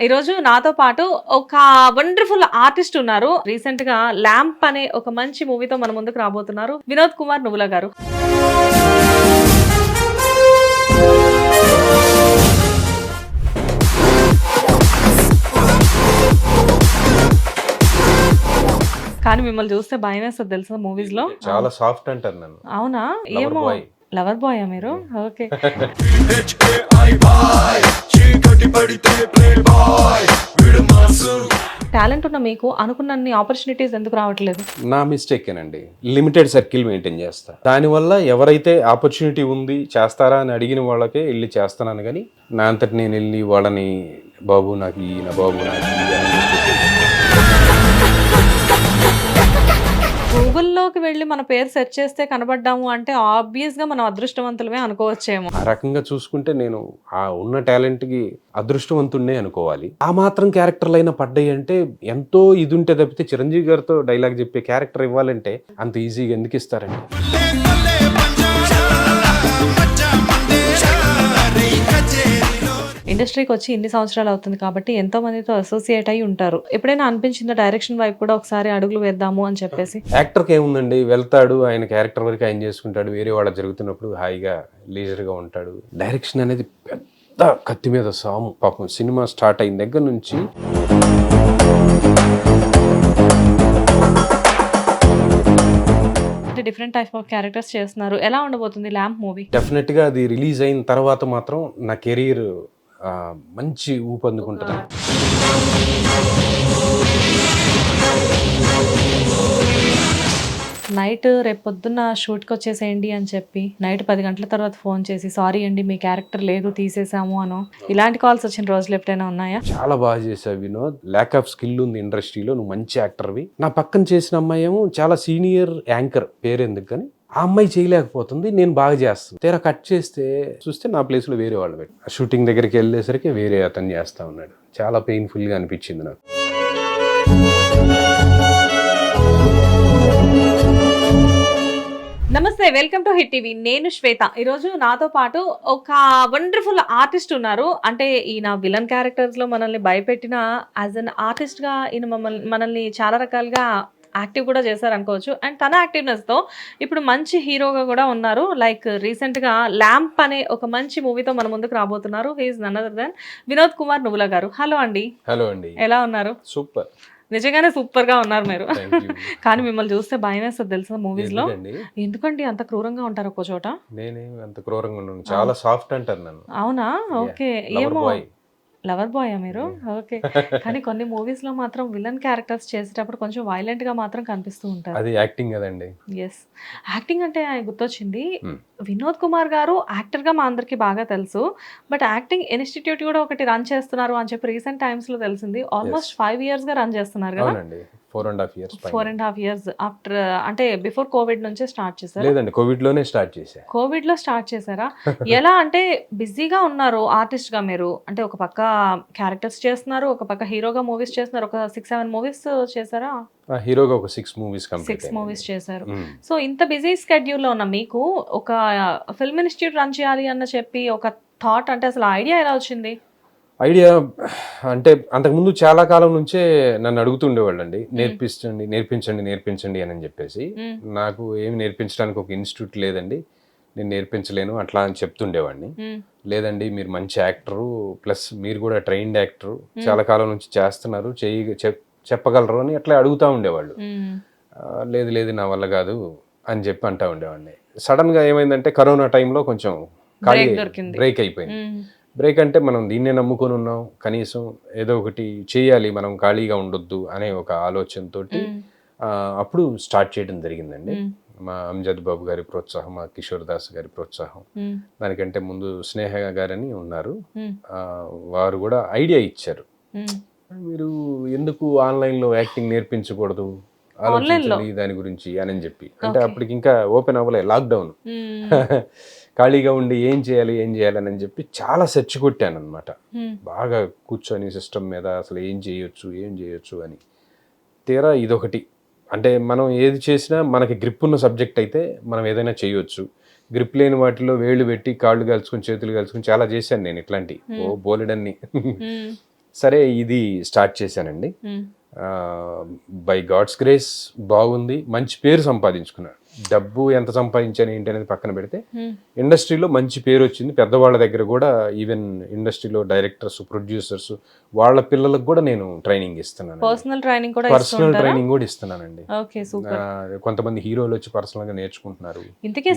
ఈరోజు నాతో పాటు ఒక వండర్ఫుల్ ఆర్టిస్ట్ ఉన్నారు. రీసెంట్ గా ల్యాంప్ అనే ఒక మంచి మూవీతో మన ముందుకు రాబోతున్నారు వినోద్ కుమార్ నువ్వుల గారు. కానీ మిమ్మల్ని చూస్తే భయం వేస్తుంది తెలుసా మూవీస్ లో. చాలా సాఫ్ట్ అంటారు నన్ను. అవునా? ఏమో లవర్ బాయ్ మీరు? ఓకే. టాలెంట్ ఉన్న మీకు అనుకున్నన్ని ఆపర్చునిటీస్ ఎందుకు రావట్లేదు? నా మిస్టేకేనండి. లిమిటెడ్ సర్కిల్ మెయింటైన్ చేస్తా. దానివల్ల ఎవరైతే ఆపర్చునిటీ ఉంది చేస్తారా అని అడిగిన వాళ్ళకే వెళ్ళి చేస్తున్నాను. కానీ నా అంతటి నేను వెళ్ళి వాళ్ళని బాబు నాకు ఈ నా బాబు నాకు గూగుల్లోకి వెళ్ళి మన పేరు సెర్చ్ చేస్తే కనబడ్డాము అంటే ఆబ్వియస్ గా మనం అదృష్టవంతులమే అనుకోవచ్చేమో. ఆ రకంగా చూసుకుంటే నేను ఆ ఉన్న టాలెంట్ కి అదృష్టవంతుడినే అనుకోవాలి. ఆ మాత్రం క్యారెక్టర్లు అయినా పడ్డాయి అంటే ఎంతో ఇది ఉంటే తప్పితే చిరంజీవి గారితో డైలాగ్ చెప్పే క్యారెక్టర్ ఇవ్వాలంటే అంత ఈజీగా ఎందుకు ఇస్తారండి? ఇండస్ట్రీకి వచ్చి ఇన్ని సంవత్సరాలు అవుతుంది కాబట్టి ఎంతో మందితో అసోసియేట్ అయి ఉంటారు. ఎప్పుడైనా అనిపించిందా డైరెక్షన్ వైపు కూడా ఒకసారి అడుగులు వేద్దాము అని చెప్పేసి? యాక్టర్కి ఏముందండి, వెళ్తాడు ఆయన క్యారెక్టర్ వరకు ఆయన చేసుకుంటాడు, వేరే వాళ్ళ జరుగుతున్నప్పుడు హాయిగా లీజర్గా ఉంటాడు. డైరెక్షన్ అనేది పెద్ద కత్తి మీద సాము. పాపం సినిమా స్టార్ట్ అయిన దగ్గర నుంచి డిఫరెంట్ టైప్ ఆఫ్ క్యారెక్టర్స్ చేస్తున్నారు. ఎలా ఉండబోతుంది ల్యాంప్ మూవీ? డెఫినెట్ గా అది రిలీజ్ అయిన తర్వాత మాత్రం నా కెరీర్ మంచి ఊపందుకుంటుంది. నైట్ రేపు పొద్దున్న షూట్కి వచ్చేసేయండి అని చెప్పి నైట్ 10 గంటల తర్వాత ఫోన్ చేసి సారీ అండి మీ క్యారెక్టర్ లేదు తీసేసాము అనో ఇలాంటి కాల్స్ వచ్చిన రోజులు ఎప్పుడైనా ఉన్నాయా? చాలా బాగా చేసావు వినోద్, ల్యాక్ ఆఫ్ స్కిల్ ఉంది ఇండస్ట్రీలో, నువ్వు మంచి యాక్టర్వి. నా పక్కన చేసిన అమ్మాయి ఏమో చాలా సీనియర్ యాంకర్, పేరెందుకు కానీ ఆ అమ్మాయి చేయలేకపోతుంది, నేను బాగా చేస్తాను. తీరా కట్ చేస్తే చూస్తే నా ప్లేస్లో వేరే వాళ్ళు పెట్టి షూటింగ్ దగ్గరికి వెళ్ళేసరికి వేరే అతను చేస్తా ఉన్నాడు. చాలా పెయిన్ఫుల్గా అనిపించింది నాకు. నమస్తే, వెల్కమ్ టు హిట్ టీవీ. నేను శ్వేత. ఈరోజు నాతో పాటు ఒక వండర్ఫుల్ ఆర్టిస్ట్ ఉన్నారు. అంటే ఈయన విలన్ క్యారెక్టర్స్ లో మనల్ని భయపెట్టిన యాజ్ అన్ ఆర్టిస్ట్ గా ఈయన మనల్ని చాలా రకాలుగా యాక్టివ్ కూడా చేశారు అనుకోవచ్చు. అండ్ తన యాక్టివ్నెస్ తో ఇప్పుడు మంచి హీరోగా కూడా ఉన్నారు. లైక్ రీసెంట్ గా ల్యాంప్ అనే ఒక మంచి మూవీతో మన ముందుకు రాబోతున్నారు. He is none other then Vinod Kumar Nuvvula గారు. హలో అండి. హలో అండి. ఎలా ఉన్నారు? సూపర్. నిజంగానే సూపర్ గా ఉన్నారు మీరు. కానీ మిమ్మల్ని చూస్తే భయం వేస్తుంది తెలుసా మూవీస్ లో. ఎందుకండి అంత క్రూరంగా ఉంటారు ఒక్కో చోట? నేనే అంత క్రూరంగా ఉన్నాను, చాలా సాఫ్ట్ అంటారు నన్ను. అవునా? ఓకే. ఏమో లవర్ బాయ్ మీరు? ఓకే. కానీ కొన్ని మూవీస్ లో మాత్రం విలన్ క్యారెక్టర్స్ చేసేటప్పుడు కొంచెం వైలెంట్ గా మాత్రం కనిపిస్తూ ఉంటారు. అది యాక్టింగ్ కదండి. ఎస్, యాక్టింగ్ అంటే గుర్తొచ్చింది. వినోద్ కుమార్ గారు యాక్టర్ గా మా అందరికి బాగా తెలుసు. బట్ యాక్టింగ్ ఇన్స్టిట్యూట్ కూడా ఒకటి రన్ చేస్తున్నారు అని చెప్పి రీసెంట్ టైమ్స్ లో తెలిసింది. ఆల్మోస్ట్ 5 years గా రన్ చేస్తున్నారు కదా? 4.5 years ఆఫ్టర్, అంటే బిఫోర్ కోవిడ్ నుంచే స్టార్ట్ చేశారు? లేదండి, కోవిడ్ లోనే స్టార్ట్ చేశారు. కోవిడ్ లో స్టార్ట్ చేశారా? ఎలా అంటే బిజీగా ఉన్నారు ఆర్టిస్ట్ గా మీరు? అంటే ఒక పక్క క్యారెక్టర్స్ చేస్తున్నారు, ఒక పక్క హీరోగా మూవీస్ చేస్తున్నారు. ఒక 6-7 మూవీస్ చేశారా? హీరోగా ఒక 6 మూవీస్ చేశారు. సో ఇంత బిజీ స్కెడ్యూల్ లో ఉన్న మీకు ఒక ఫిల్మ్ ఇన్స్టిట్యూట్ రన్ చేయాలి అన్న చెప్పి ఒక థాట్, అంటే అసలు ఐడియా ఎలా వచ్చింది? ఐడియా అంటే అంతకుముందు చాలా కాలం నుంచే నన్ను అడుగుతుండేవాళ్ళు అండి, నేర్పించండి అని చెప్పేసి. నాకు ఏమి నేర్పించడానికి ఒక ఇన్స్టిట్యూట్ లేదండి, నేను నేర్పించలేను అట్లా అని చెప్తుండేవాడిని. లేదండి మీరు మంచి యాక్టరు, ప్లస్ మీరు కూడా ట్రైన్డ్ యాక్టరు, చాలా కాలం నుంచి చేస్తున్నారు, చెప్పగలరు అని అట్లా అడుగుతూ ఉండేవాళ్ళు. లేదు నా వల్ల కాదు అని చెప్పి అంటూ ఉండేవాడిని. సడన్గా ఏమైందంటే కరోనా టైంలో కొంచెం ఖాళీ బ్రేక్ అయిపోయింది. బ్రేక్ అంటే మనం దీన్నే నమ్ముకొని ఉన్నాం, కనీసం ఏదో ఒకటి చేయాలి, మనం ఖాళీగా ఉండొద్దు అనే ఒక ఆలోచనతో అప్పుడు స్టార్ట్ చేయడం జరిగిందండి. మా అంజద్ బాబు గారి ప్రోత్సాహం, మా కిషోర్ దాస్ గారి ప్రోత్సాహం, దానికంటే ముందు స్నేహ గారని ఉన్నారు, వారు కూడా ఐడియా ఇచ్చారు. మీరు ఎందుకు ఆన్లైన్లో యాక్టింగ్ నేర్పించకూడదు, ఆలోచించండి దాని గురించి అని చెప్పి. అంటే అప్పటికి ఇంకా ఓపెన్ అవ్వలే, లాక్డౌన్. ఖాళీగా ఉండి ఏం చేయాలి అని చెప్పి చాలా సెర్చ్ కొట్టాను అనమాట. బాగా కూర్చొని సిస్టమ్ మీద అసలు ఏం చేయొచ్చు అని. తీరా ఇదొకటి, అంటే మనం ఏది చేసినా మనకి గ్రిప్ ఉన్న సబ్జెక్ట్ అయితే మనం ఏదైనా చేయొచ్చు. గ్రిప్ లేని వాటిలో వేళ్ళు పెట్టి కాళ్ళు కలుసుకుని చేతులు కలుసుకుని చాలా చేశాను నేను ఇట్లాంటి బోలెడన్ని. సరే ఇది స్టార్ట్ చేశానండి. బై గాడ్స్ గ్రేస్ బాగుంది, మంచి పేరు సంపాదించుకున్నాను. డబ్బు ఎంత సంపాదించాను ఏంటి అనేది పక్కన పెడితే ఇండస్ట్రీలో మంచి పేరు వచ్చింది. పెద్దవాళ్ళ దగ్గర కూడా, ఈవెన్ ఇండస్ట్రీలో డైరెక్టర్స్, ప్రొడ్యూసర్స్ వాళ్ళ పిల్లలకు కూడా నేను ట్రైనింగ్ ఇస్తున్నాను. పర్సనల్ ట్రైనింగ్ కూడా ఇస్తున్నానండి. కొంతమంది హీరోలు వచ్చి పర్సనల్ గా నేర్చుకుంటున్నారు. ఇంతకీ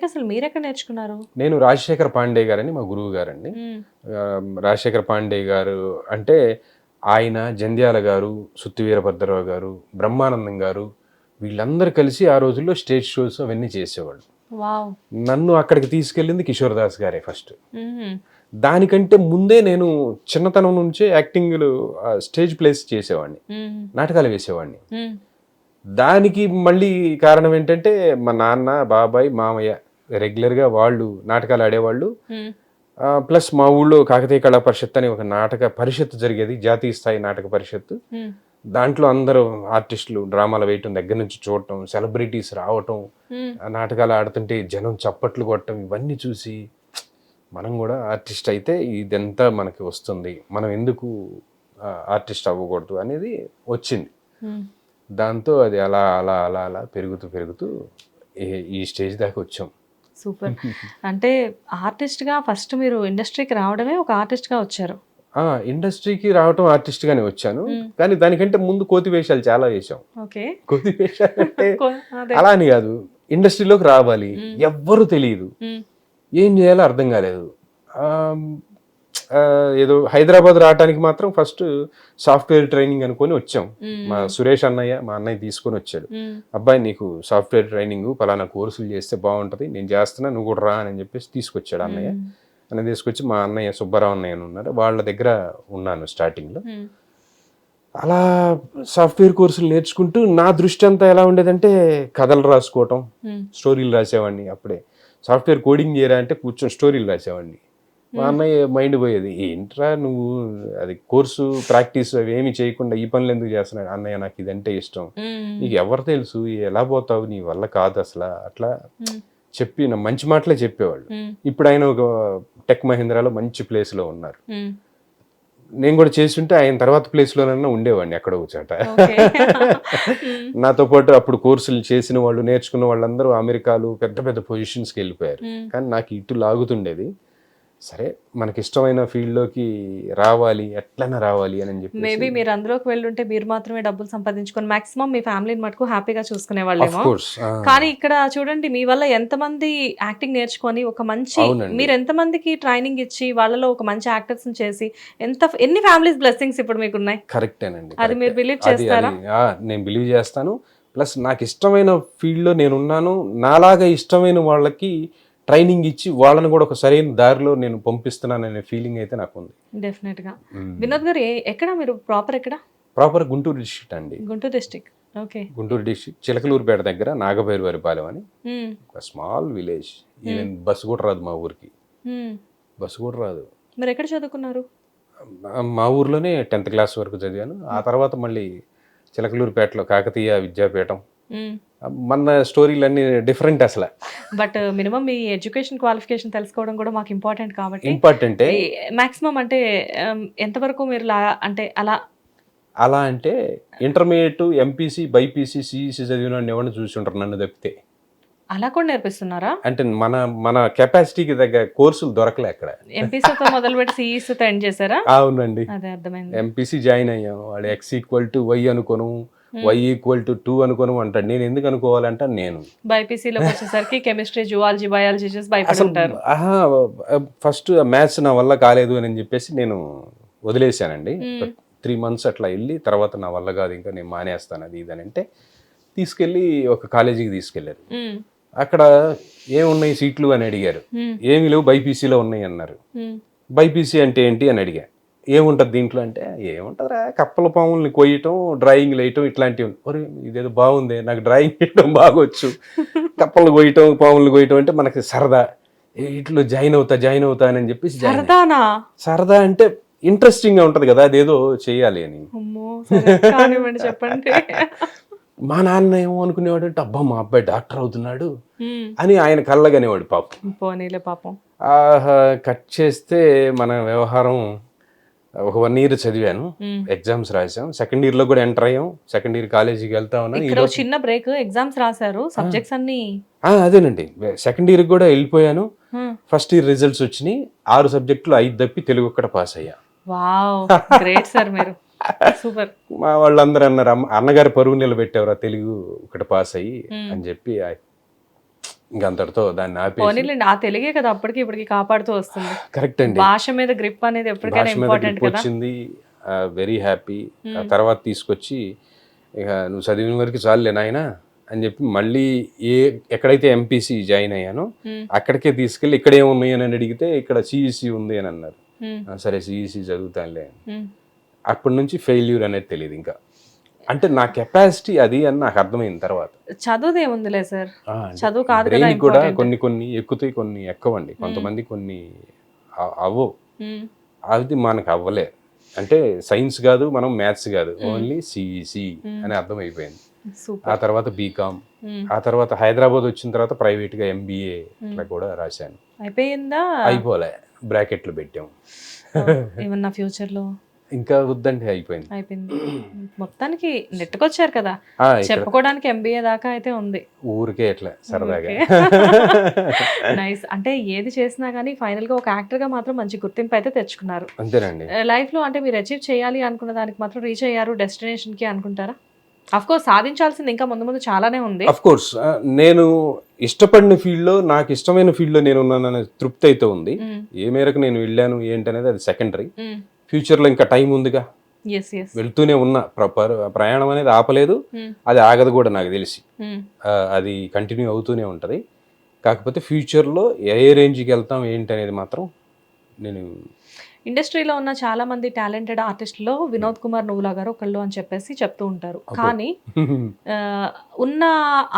అసలు మీరు ఎక్కడ నేర్చుకున్నారు? నేను రాజశేఖర్ పాండే గారని మా గురువు గారండి. రాజశేఖర్ పాండే గారు అంటే ఆయన, జంధ్యాల గారు, సుత్తి వీరభద్రరావు గారు, బ్రహ్మానందం గారు వీళ్ళందరూ కలిసి ఆ రోజుల్లో స్టేజ్ షోస్ అవన్నీ చేసేవాళ్ళు. నన్ను అక్కడికి తీసుకెళ్ళింది కిషోర్ దాస్ గారే ఫస్ట్. దానికంటే ముందే నేను చిన్నతనం నుంచే యాక్టింగ్ స్టేజ్ ప్లేస్ చేసేవాడిని, నాటకాలు వేసేవాడిని. దానికి మళ్ళీ కారణం ఏంటంటే మా నాన్న, బాబాయ్, మామయ్య రెగ్యులర్గా వాళ్ళు నాటకాలు ఆడేవాళ్ళు. ప్లస్ మా ఊళ్ళో కాకతీయ కళా పరిషత్ అని ఒక నాటక పరిషత్ జరిగేది, జాతీయ స్థాయి నాటక పరిషత్. దాంట్లో అందరూ ఆర్టిస్టులు డ్రామాలు వేయటం దగ్గర నుంచి చూడటం, సెలబ్రిటీస్ రావటం, నాటకాలు ఆడుతుంటే జనం చప్పట్లు కొట్టడం, ఇవన్నీ చూసి మనం కూడా ఆర్టిస్ట్ అయితే ఇదంతా మనకి వస్తుంది, మనం ఎందుకు ఆర్టిస్ట్ అవ్వకూడదు అనేది వచ్చింది. దాంతో అది అలా అలా అలా అలా పెరుగుతూ ఈ స్టేజ్ దాకా వచ్చాం. సూపర్. అంటే ఆర్టిస్ట్గా ఫస్ట్ మీరు ఇండస్ట్రీకి రావడమే ఒక ఆర్టిస్ట్గా వచ్చారు? ఇండస్ట్రీకి రావటం ఆర్టిస్ట్ గానే వచ్చాను, కానీ దానికంటే ముందు కోతి వేషాలు చాలా వేశాం. కోతి వేషాలు అంటే అలా అని కాదు, ఇండస్ట్రీలోకి రావాలి, ఎవ్వరు తెలియదు, ఏం చేయాలో అర్థం కాలేదు. ఏదో హైదరాబాద్ రావడానికి మాత్రం ఫస్ట్ సాఫ్ట్వేర్ ట్రైనింగ్ అనుకొని వచ్చాం. మా సురేష్ అన్నయ్య, మా అన్నయ్య తీసుకొని వచ్చాడు. అబ్బాయి నీకు సాఫ్ట్వేర్ ట్రైనింగ్ పలానా కోర్సులు చేస్తే బాగుంటది, నేను చేస్తున్నా, నువ్వు కూడా రా అని చెప్పేసి తీసుకొచ్చాడు అన్నయ్య. అని తీసుకొచ్చి మా అన్నయ్య సుబ్బారావు అన్నయ్య ఉన్నారు, వాళ్ళ దగ్గర ఉన్నాను స్టార్టింగ్ లో. అలా సాఫ్ట్వేర్ కోర్సులు నేర్చుకుంటూ నా దృష్టి అంతా ఎలా ఉండేదంటే కథలు రాసుకోవటం, స్టోరీలు రాసేవాడిని. అప్పుడే సాఫ్ట్వేర్ కోడింగ్ చేయరా అంటే కూర్చొని స్టోరీలు రాసేవాడిని. మా అన్నయ్య మైండ్ పోయేది, ఏంట్రా నువ్వు అది కోర్సు ప్రాక్టీస్ అవి ఏమి చేయకుండా ఈ పనులు ఎందుకు చేస్తున్నాడు? అన్నయ్య నాకు ఇదంటే ఇష్టం, నీకు ఎవరు తెలుసు, ఎలా పోతావు, నీ వల్ల కాదు అసలు, అట్లా చెప్పి నా మంచి మాటలే చెప్పేవాళ్ళు. ఇప్పుడు ఆయన ఒక టెక్ మహీంద్రాలో మంచి ప్లేస్ లో ఉన్నారు. నేను కూడా చేస్తుంటే ఆయన తర్వాత ప్లేస్ లోనన్నా ఉండేవాడిని ఎక్కడో చోట. నాతో పాటు అప్పుడు కోర్సులు చేసిన వాళ్ళు, నేర్చుకున్న వాళ్ళందరూ అమెరికాలు పెద్ద పెద్ద పొజిషన్స్కి వెళ్ళిపోయారు. కానీ నాకు ఇటు లాగుతుండేది, సరే మనకి ఇష్టమైన ఫీల్డ్ లోకి రావాలి, ఎట్లైనా రావాలి అని చెప్పి. మేబీ మీరు అందులోకి వెళ్ళుంటే మీరు మాత్రమే డబ్బులు సంపాదించుకొని మాక్సిమం మీ ఫ్యామిలీని మటుకు హ్యాపీగా చూసుకునే వాళ్ళేమో. కానీ ఇక్కడ చూడండి, మీ వల్ల ఎంతమంది యాక్టింగ్ నేర్చుకొని ఒక మంచి, మీరు ఎంతమందికి ట్రైనింగ్ ఇచ్చి వాళ్ళలో ఒక మంచి యాక్టర్స్ చేసి ఎన్ని ఫ్యామిలీస్ బ్లెస్సింగ్స్ ఇప్పుడు మీకు ఉన్నాయి. కరెక్టేనండి, అది మీరు బిలీవ్ చేస్తారా? నేను బిలీవ్ చేస్తాను. ప్లస్ నాకు ఇష్టమైన ఫీల్డ్ లో నేనున్నాను, నాలాగా ఇష్టమైన వాళ్ళకి ట్రైనింగ్ ఇచ్చి వాళ్ళని కూడా ఒక సరైన దారిలో నేను పంపిస్తున్నాననే ఫీలింగ్ అయితే నాకు ఉంది. డెఫినెట్ గా. వినోద్ గారు ఎక్కడ మీరు ప్రాపర్ ఎక్కడ? ప్రాపర్ గుంటూరు డిస్ట్రిక్ట్ అండి. Guntur district. Okay. Guntur district Chilakaluripet దగ్గర నాగభైరవరిపాలెం అని ఒక స్మాల్ విలేజ్. ఈవెన్ బస్సు కూడా రాదు మా ఊరికి, బస్సు కూడా రాదు. మీరు ఎక్కడ చదువుకున్నారు? మా ఊర్లోనే 10th క్లాస్ వరకు చదివాను. ఆ తర్వాత మళ్ళీ చిలకలూరుపేటలో కాకతీయ విద్యాపీఠం. మన స్టోరీలన్నీ డిఫరెంట్ అసలు. But minimum me education qualification తెలుసుకోవడం కూడా మాకు ఇంపార్టెంట్ కాబట్టి. ఇంపార్టెంట్. మాక్సిమం అంటే ఎంతవరకు మీరు అంటే అలా అంటే ఇంటర్మీడియట్, ఎంపీసీ, బైపీసీ, సిఈసీ చదివిన ఎవరిని చూసి ఉంటారు నన్ను తప్పితే. అలా కూడా నేర్పిస్తున్నారా? అంటే మన కెపాసిటీకి తగ్గ కోర్సులు దొరకలే అక్కడ. ఎంపీసీతో మొదలుపెట్టి సిఈసీతో ఎండ్ చేశారా? అవునండి, అదే అర్థమైంది. ఎంపీసీ జాయిన్ అయ్యాం, వాడు x=y అనుకోను, y=2 అనుకోను అంటాడు. నేను ఎందుకు అనుకోవాలంట, నేను బైపీసీలో వచ్చేసరికి కెమిస్ట్రీ, జువాలజీ, బయాలజీ చేసి భయపడుతుంటారు. ఫస్ట్ మ్యాథ్స్ నా వల్ల కాలేదు అని చెప్పేసి నేను వదిలేశానండి. 3 months అట్లా వెళ్ళి తర్వాత నా వల్ల కాదు, ఇంకా నేను మానేస్తాను అది ఇది అని అంటే తీసుకెళ్ళి ఒక కాలేజీకి తీసుకెళ్లారు. అక్కడ ఏమున్నాయి సీట్లు అని అడిగారు. ఏమి లేవు, బైపీసీలో ఉన్నాయి అన్నారు. బైపీసీ అంటే ఏంటి అని అడిగా. ఏముంటుంది దీంట్లో అంటే, ఏముంటుందిరా కప్పల పాముల్ని కొయ్యటం, డ్రాయింగ్ వేయటం ఇట్లాంటివి. ఒరే ఇదేదో బాగుంది, నాకు డ్రాయింగ్ వేయటం బాగొచ్చు, కప్పలు కొయ్యటం, పాములు కొయ్యటం అంటే మనకి సరదా, ఇట్లో జాయిన్ అవుతా అని చెప్పేసి. సరదా అంటే ఇంట్రెస్టింగ్ గా ఉంటది కదా, అదేదో చెయ్యాలి అని. చెప్పండి. మా నాన్న ఏమో అనుకునేవాడు అంటే, అబ్బా మా అబ్బాయి డాక్టర్ అవుతున్నాడు అని ఆయన కళ్ళగనేవాడు. పాపం పోనీలే పాపం. కట్ చేస్తే మన వ్యవహారం ఒక 1 year చదివాను, ఎగ్జామ్స్ రాసాం, సెకండ్ ఇయర్ లో కూడా ఎంటర్ అయ్యాం, సెకండ్ ఇయర్ కాలేజీకి వెళ్తా ఉన్నాను. ఇక్కడ ఒక చిన్న బ్రేక్, ఎగ్జామ్స్ రాశారు, సబ్జెక్ట్స్ అన్ని అదేనండి, సెకండ్ ఇయర్ కూడా వెళ్ళిపోయాను. ఫస్ట్ ఇయర్ రిజల్ట్స్ వచ్చినాయి, 6 సబ్జెక్టులు 5 తప్పి తెలుగు ఒక్కటి పాస్ అయ్యా. వావ్, గ్రేట్ సార్, మీరు సూపర్. మా వాళ్ళందరూ అన్నారు, అన్నగారు పరువు నిలబెట్టేవరా తెలుగు ఒకటి పాస్ అయ్యి అని చెప్పి, ఇంకంతటితో దాన్ని ఆపేసి. పోనీలేండి, ఆ తెలుగే కదా అప్పటికి ఇప్పటికి కాపాడుతూ వస్తుంది. కరెక్ట్ అండి, భాష మీద గ్రిప్ అనేది ఎప్పటికైనా ఇంపార్టెంట్ కదా. వచ్చింది, వెరీ హ్యాపీ. తర్వాత తీసుకొచ్చి ఇక నువ్వు చదివిన వరకు చాలులే నాయనా అని చెప్పి మళ్ళీ ఎక్కడైతే ఎంపీసీ జాయిన్ అయ్యానో అక్కడికే తీసుకెళ్ళి ఇక్కడ ఏమున్నాయి అని అడిగితే ఇక్కడ సిఈసి ఉంది అని అన్నారు. సరే సిఈసి చదువుతానులే. అప్పటి నుంచి ఫెయిల్యూర్ అనేది తెలియదు ఇంకా, అంటే నా కెపాసిటీ అది అని నాకు అర్థమైంది తర్వాత. చదువుది ఏముందిలే సార్, చదువు కాదు కదా కూడా, కొన్ని ఎక్కుతాయి, కొన్ని ఎక్కవండి. కొంతమంది కొన్ని అవ్వవు, అది మనకు అవ్వలే. అంటే సైన్స్ కాదు, మనం మ్యాథ్స్ కాదు, ఓన్లీ సిఈసి అని అర్థమైపోయింది. ఆ తర్వాత బీకామ్, ఆ తర్వాత హైదరాబాద్ వచ్చిన తర్వాత ప్రైవేట్ గా ఎంబీఏ ఇట్లా కూడా రాశాను. అయిపోయిందా? అయిపోలే, బ్రాకెట్లు పెట్టాం. ఏమన్నా ఫ్యూచర్ లో ఇంకా వద్దండి, అయిపోయింది. మొత్తానికి నెట్టుకొచ్చారు కదా, చెప్పుకోవడానికి ఎంబీఏ దాకా అయితే ఉంది. ఊరికే ఎట్లా సరదాగా. నైస్. అంటే ఏది చేసినా గానీ ఫైనల్ గా ఒక యాక్టర్ గా మాత్రం మంచి గుర్తింపు అయితే తెచ్చుకున్నారు. అంతేనండి. లైఫ్ లో అంటే మీరు అచీవ్ చేయాలి అనుకున్న దానికి మాత్రం రీచ్ అయ్యారు, డెస్టినేషన్ కి అనుకుంటారా? అఫ్ కోర్స్ సాధించాల్సింది ఇంకా ముందు ముందు చాలానే ఉంది. అఫ్ కోర్స్ నేను ఇష్టపడిన ఫీల్డ్ లో, నాకు ఇష్టమైన ఫీల్డ్ లో నేను ఉన్నాననే తృప్తి అయితే ఉంది. ఏ మేరకు నేను వెళ్ళాను ఏంటనేది అది సెకండరీ. ఫ్యూచర్ లో ఇంకా టైం ఉందిగా, వెళ్తూనే ఉన్నా, ప్రయాణం అనేది ఆపలేదు, అది ఆగదు కూడా నాకు తెలిసి, అది కంటిన్యూ అవుతూనే ఉంటది. కాకపోతే ఫ్యూచర్ లో ఏ రేంజ్కి వెళ్తాం ఏంటి అనేది మాత్రం నేను. ఇండస్ట్రీలో ఉన్న చాలా మంది టాలెంటెడ్ ఆర్టిస్టులో వినోద్ కుమార్ నువ్వులా గారు ఒకళ్ళు అని చెప్పేసి చెప్తూ ఉంటారు. కానీ ఉన్న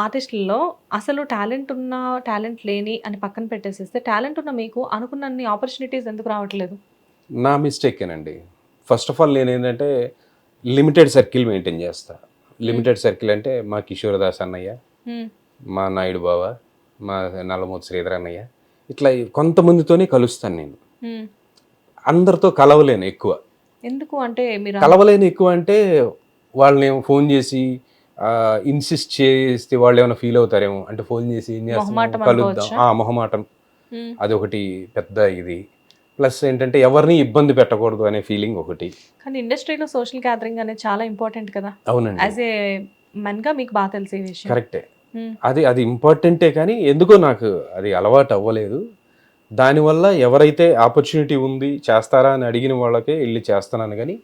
ఆర్టిస్టుల్లో అసలు టాలెంట్ ఉన్న, టాలెంట్ లేని అని పక్కన పెట్టేసేస్తే, టాలెంట్ ఉన్న మీకు అనుకున్నన్ని ఆపర్చునిటీస్ ఎందుకు రావట్లేదు? నా మిస్టేకేనండి. ఫస్ట్ ఆఫ్ ఆల్ నేను ఏంటంటే లిమిటెడ్ సర్కిల్ మెయింటైన్ చేస్తా. లిమిటెడ్ సర్కిల్ అంటే మా కిషోర్దాస్ అన్నయ్య, మా నాయుడు బావ, మా నల్లమూతి శ్రీధర్ అన్నయ్య, ఇట్లా కొంతమందితోనే కలుస్తాను నేను. అందరితో కలవలేను ఎక్కువ. ఎందుకు అంటే మీరు కలవలేను ఎక్కువ అంటే వాళ్ళని ఫోన్ చేసి ఇన్సిస్ట్ చేస్తే వాళ్ళు ఏమైనా ఫీల్ అవుతారేమో, అంటే ఫోన్ చేసి ఏం చేస్తాం కలుద్దాం, మొహమాటం, అదొకటి పెద్ద ఇది. ప్లస్ ఏంటంటే ఎవరిని ఇబ్బంది పెట్టకూడదు అనే ఫీలింగ్ ఒకటి. కానీ ఇండస్ట్రీలో సోషల్ గ్యాదరింగ్ అనేది చాలా ఇంపార్టెంట్ కదా. అవునండి, యాజ్ ఏ మెన్ గా మీకు బాగా తెలిసే విషయం. కరెక్టే, అది ఇంపార్టెంటే, కానీ ఎందుకో నాకు అది అలవాటు అవ్వలేదు. దానివల్ల ఎవరైతే ఆపర్చునిటీ ఉంది చేస్తారా అని అడిగిన వాళ్ళకే వెళ్ళి చేస్తున్నాను, కానీ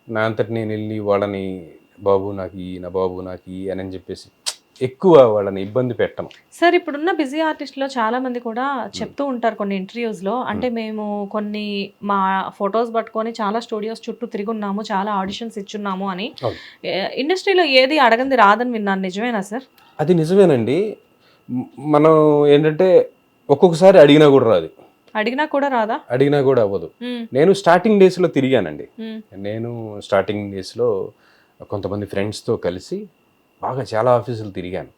నా అంతటి నేను వెళ్ళి వాళ్ళని బాబు నాకు ఈ, నా బాబు నాకు ఈ అని చెప్పేసి ఎక్కువ వాళ్ళని ఇబ్బంది పెట్టను. సార్, ఇప్పుడున్న బిజీ ఆర్టిస్టులో చాలా మంది కూడా చెప్తూ ఉంటారు కొన్ని ఇంటర్వ్యూస్లో, అంటే మేము కొన్ని మా ఫొటోస్ పట్టుకొని చాలా స్టూడియోస్ చుట్టూ తిరుగున్నాము, చాలా ఆడిషన్స్ ఇచ్చున్నాము అని. ఇండస్ట్రీలో ఏది అడగంది రాదని విన్నాను, నిజమేనా సార్? అది నిజమేనండి. మనం ఏంటంటే ఒక్కొక్కసారి అడిగినా కూడా రాదు. అడిగినా కూడా రాదా? అడిగినా కూడా అవ్వదు. నేను స్టార్టింగ్ డేస్లో తిరిగానండి. నేను స్టార్టింగ్ డేస్లో కొంతమంది ఫ్రెండ్స్తో కలిసి బాగా చాలా ఆఫీసులు తిరిగాను.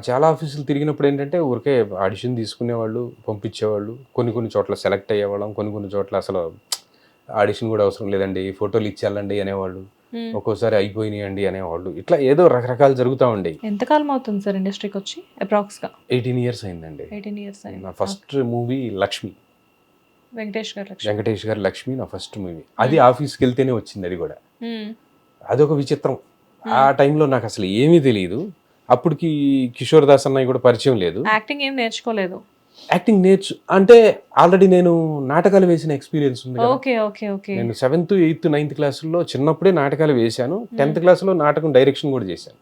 చాలా ఆఫీసులు తిరిగినప్పుడు ఏంటంటే ఊరికే ఆడిషన్ తీసుకునేవాళ్ళు, పంపించేవాళ్ళు. కొన్ని చోట్ల సెలెక్ట్ అయ్యేవాళ్ళం, కొన్ని చోట్ల అసలు ఆడిషన్ కూడా అవసరం లేదండి, ఫోటోలు ఇచ్చేయాలండి అనేవాళ్ళు, ఒక్కోసారి అయిపోయినాయండి అనేవాళ్ళు. ఇట్లా ఏదో రకరకాలు జరుగుతూ ఉండేవి. ఎంతకాలం అవుతుంది సార్ ఇండస్ట్రీకి వచ్చి? అప్రాక్స్ గా 18 years అయిందండి. 18 years అయింది. నా ఫస్ట్ మూవీ లక్ష్మి, వెంకటేష్ గారు లక్ష్మి నా ఫస్ట్ మూవీ. అది ఆఫీస్కి వెళ్తేనే వచ్చింది. అది కూడా అదొక విచిత్రం. ఆ టైంలో నాకు అసలు ఏమీ తెలియదు. అప్పటికి కిషోర్ దాస్ అన్నయ్య కూడా పరిచయం లేదు. యాక్టింగ్ ఏం నేర్చుకోలేదు. యాక్టింగ్ అంటే ఆల్రెడీ నేను నాటకాలు వేసిన ఎక్స్పీరియన్స్ ఉంది. నేను 7th, 8th, 9th క్లాసుల్లో చిన్నప్పుడే నాటకాలు వేశాను. 10th క్లాస్లో నాటకం డైరెక్షన్ కూడా చేశాను.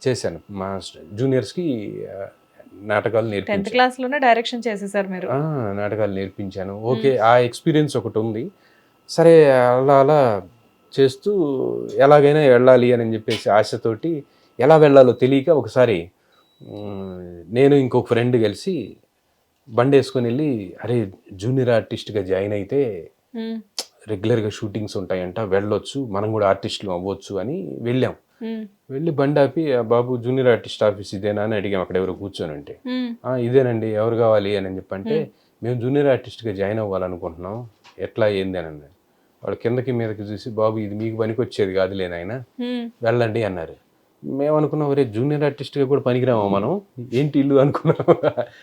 చేశాను. మా జూనియర్స్ కి నాటకాలు నేర్పించాను. 10th క్లాస్లోనే డైరెక్షన్ చేసేసారు మీరు? నాటకాలు నేర్పించాను. ఓకే, ఆ ఎక్స్పీరియన్స్ ఒకటి ఉంది. సరే, అలా చేస్తూ ఎలాగైనా వెళ్ళాలి అని చెప్పేసి ఆశతోటి ఎలా వెళ్ళాలో తెలియక ఒకసారి నేను ఇంకొక ఫ్రెండ్ కలిసి బండి వేసుకొని వెళ్ళి, అరే జూనియర్ ఆర్టిస్ట్గా జాయిన్ అయితే రెగ్యులర్గా షూటింగ్స్ ఉంటాయంట, వెళ్ళొచ్చు, మనం కూడా ఆర్టిస్టులు అవ్వచ్చు అని వెళ్ళాం. వెళ్ళి బండి ఆపి, బాబు జూనియర్ ఆర్టిస్ట్ ఆఫీస్ ఇదేనా అని అడిగాం. అక్కడ ఎవరు కూర్చొని ఉంటే, ఇదేనండి, ఎవరు కావాలి అని చెప్పంటే, మేము జూనియర్ ఆర్టిస్ట్గా జాయిన్ అవ్వాలనుకుంటున్నాం, ఎట్లా ఏంది అని అన్నాడు. వాడు కిందకి మీదకి చూసి, బాబు ఇది మీకు పనికి వచ్చేది కాదులే నాయన, వెళ్ళండి అన్నారు. మేము అనుకున్నాం, ఒరే జూనియర్ ఆర్టిస్ట్గా కూడా పనికిరామా మనం, ఏంటి ఇల్లు అనుకున్నాం.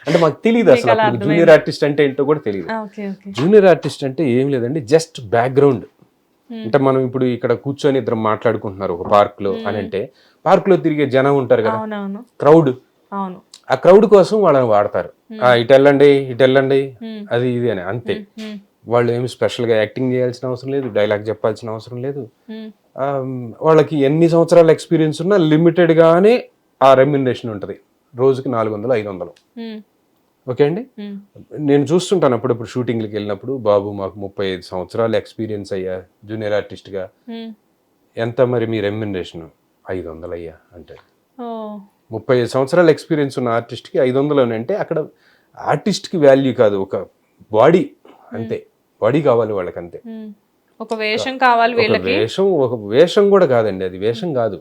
అంటే మాకు తెలియదు అసలు అప్పుడు జూనియర్ ఆర్టిస్ట్ అంటే ఏంటో కూడా తెలియదు. జూనియర్ ఆర్టిస్ట్ అంటే ఏం లేదండి, జస్ట్ బ్యాక్గ్రౌండ్. అంటే మనం ఇప్పుడు ఇక్కడ కూర్చొని ఇద్దరు మాట్లాడుకుంటున్నారు ఒక పార్క్ లో అని అంటే, పార్క్ లో తిరిగే జనం ఉంటారు కదా, క్రౌడ్, ఆ క్రౌడ్ కోసం వాళ్ళని వాడతారు. ఇటు వెళ్ళండి అది ఇది అని, అంతే. వాళ్ళు ఏమి స్పెషల్ గా యాక్టింగ్ చేయాల్సిన అవసరం లేదు, డైలాగ్ చెప్పాల్సిన అవసరం లేదు. వాళ్ళకి ఎన్ని సంవత్సరాల ఎక్స్పీరియన్స్ ఉన్నా లిమిటెడ్ గానే ఆ రెమ్యునరేషన్ ఉంటుంది, రోజుకి 400-500. ఓకే అండి. నేను చూస్తుంటాను అప్పుడప్పుడు షూటింగ్లకి వెళ్ళినప్పుడు, బాబు మాకు 35 సంవత్సరాలు ఎక్స్పీరియన్స్ అయ్యా జూనియర్ ఆర్టిస్ట్ గా, ఎంత మరి మీ రెమ్యునరేషన్? 500 అయ్యా అంటే. 35 సంవత్సరాల ఎక్స్పీరియన్స్ ఉన్న ఆర్టిస్ట్ కి 500 అంటే అక్కడ ఆర్టిస్ట్ కి వాల్యూ కాదు, ఒక బాడీ అంతే, బాడీ కావాలి వాళ్ళకి అంతే. ఒక వేషం కావాలి వీళ్ళకి. ఒక వేషం కూడా కాదండి, అది వేషం కాదు.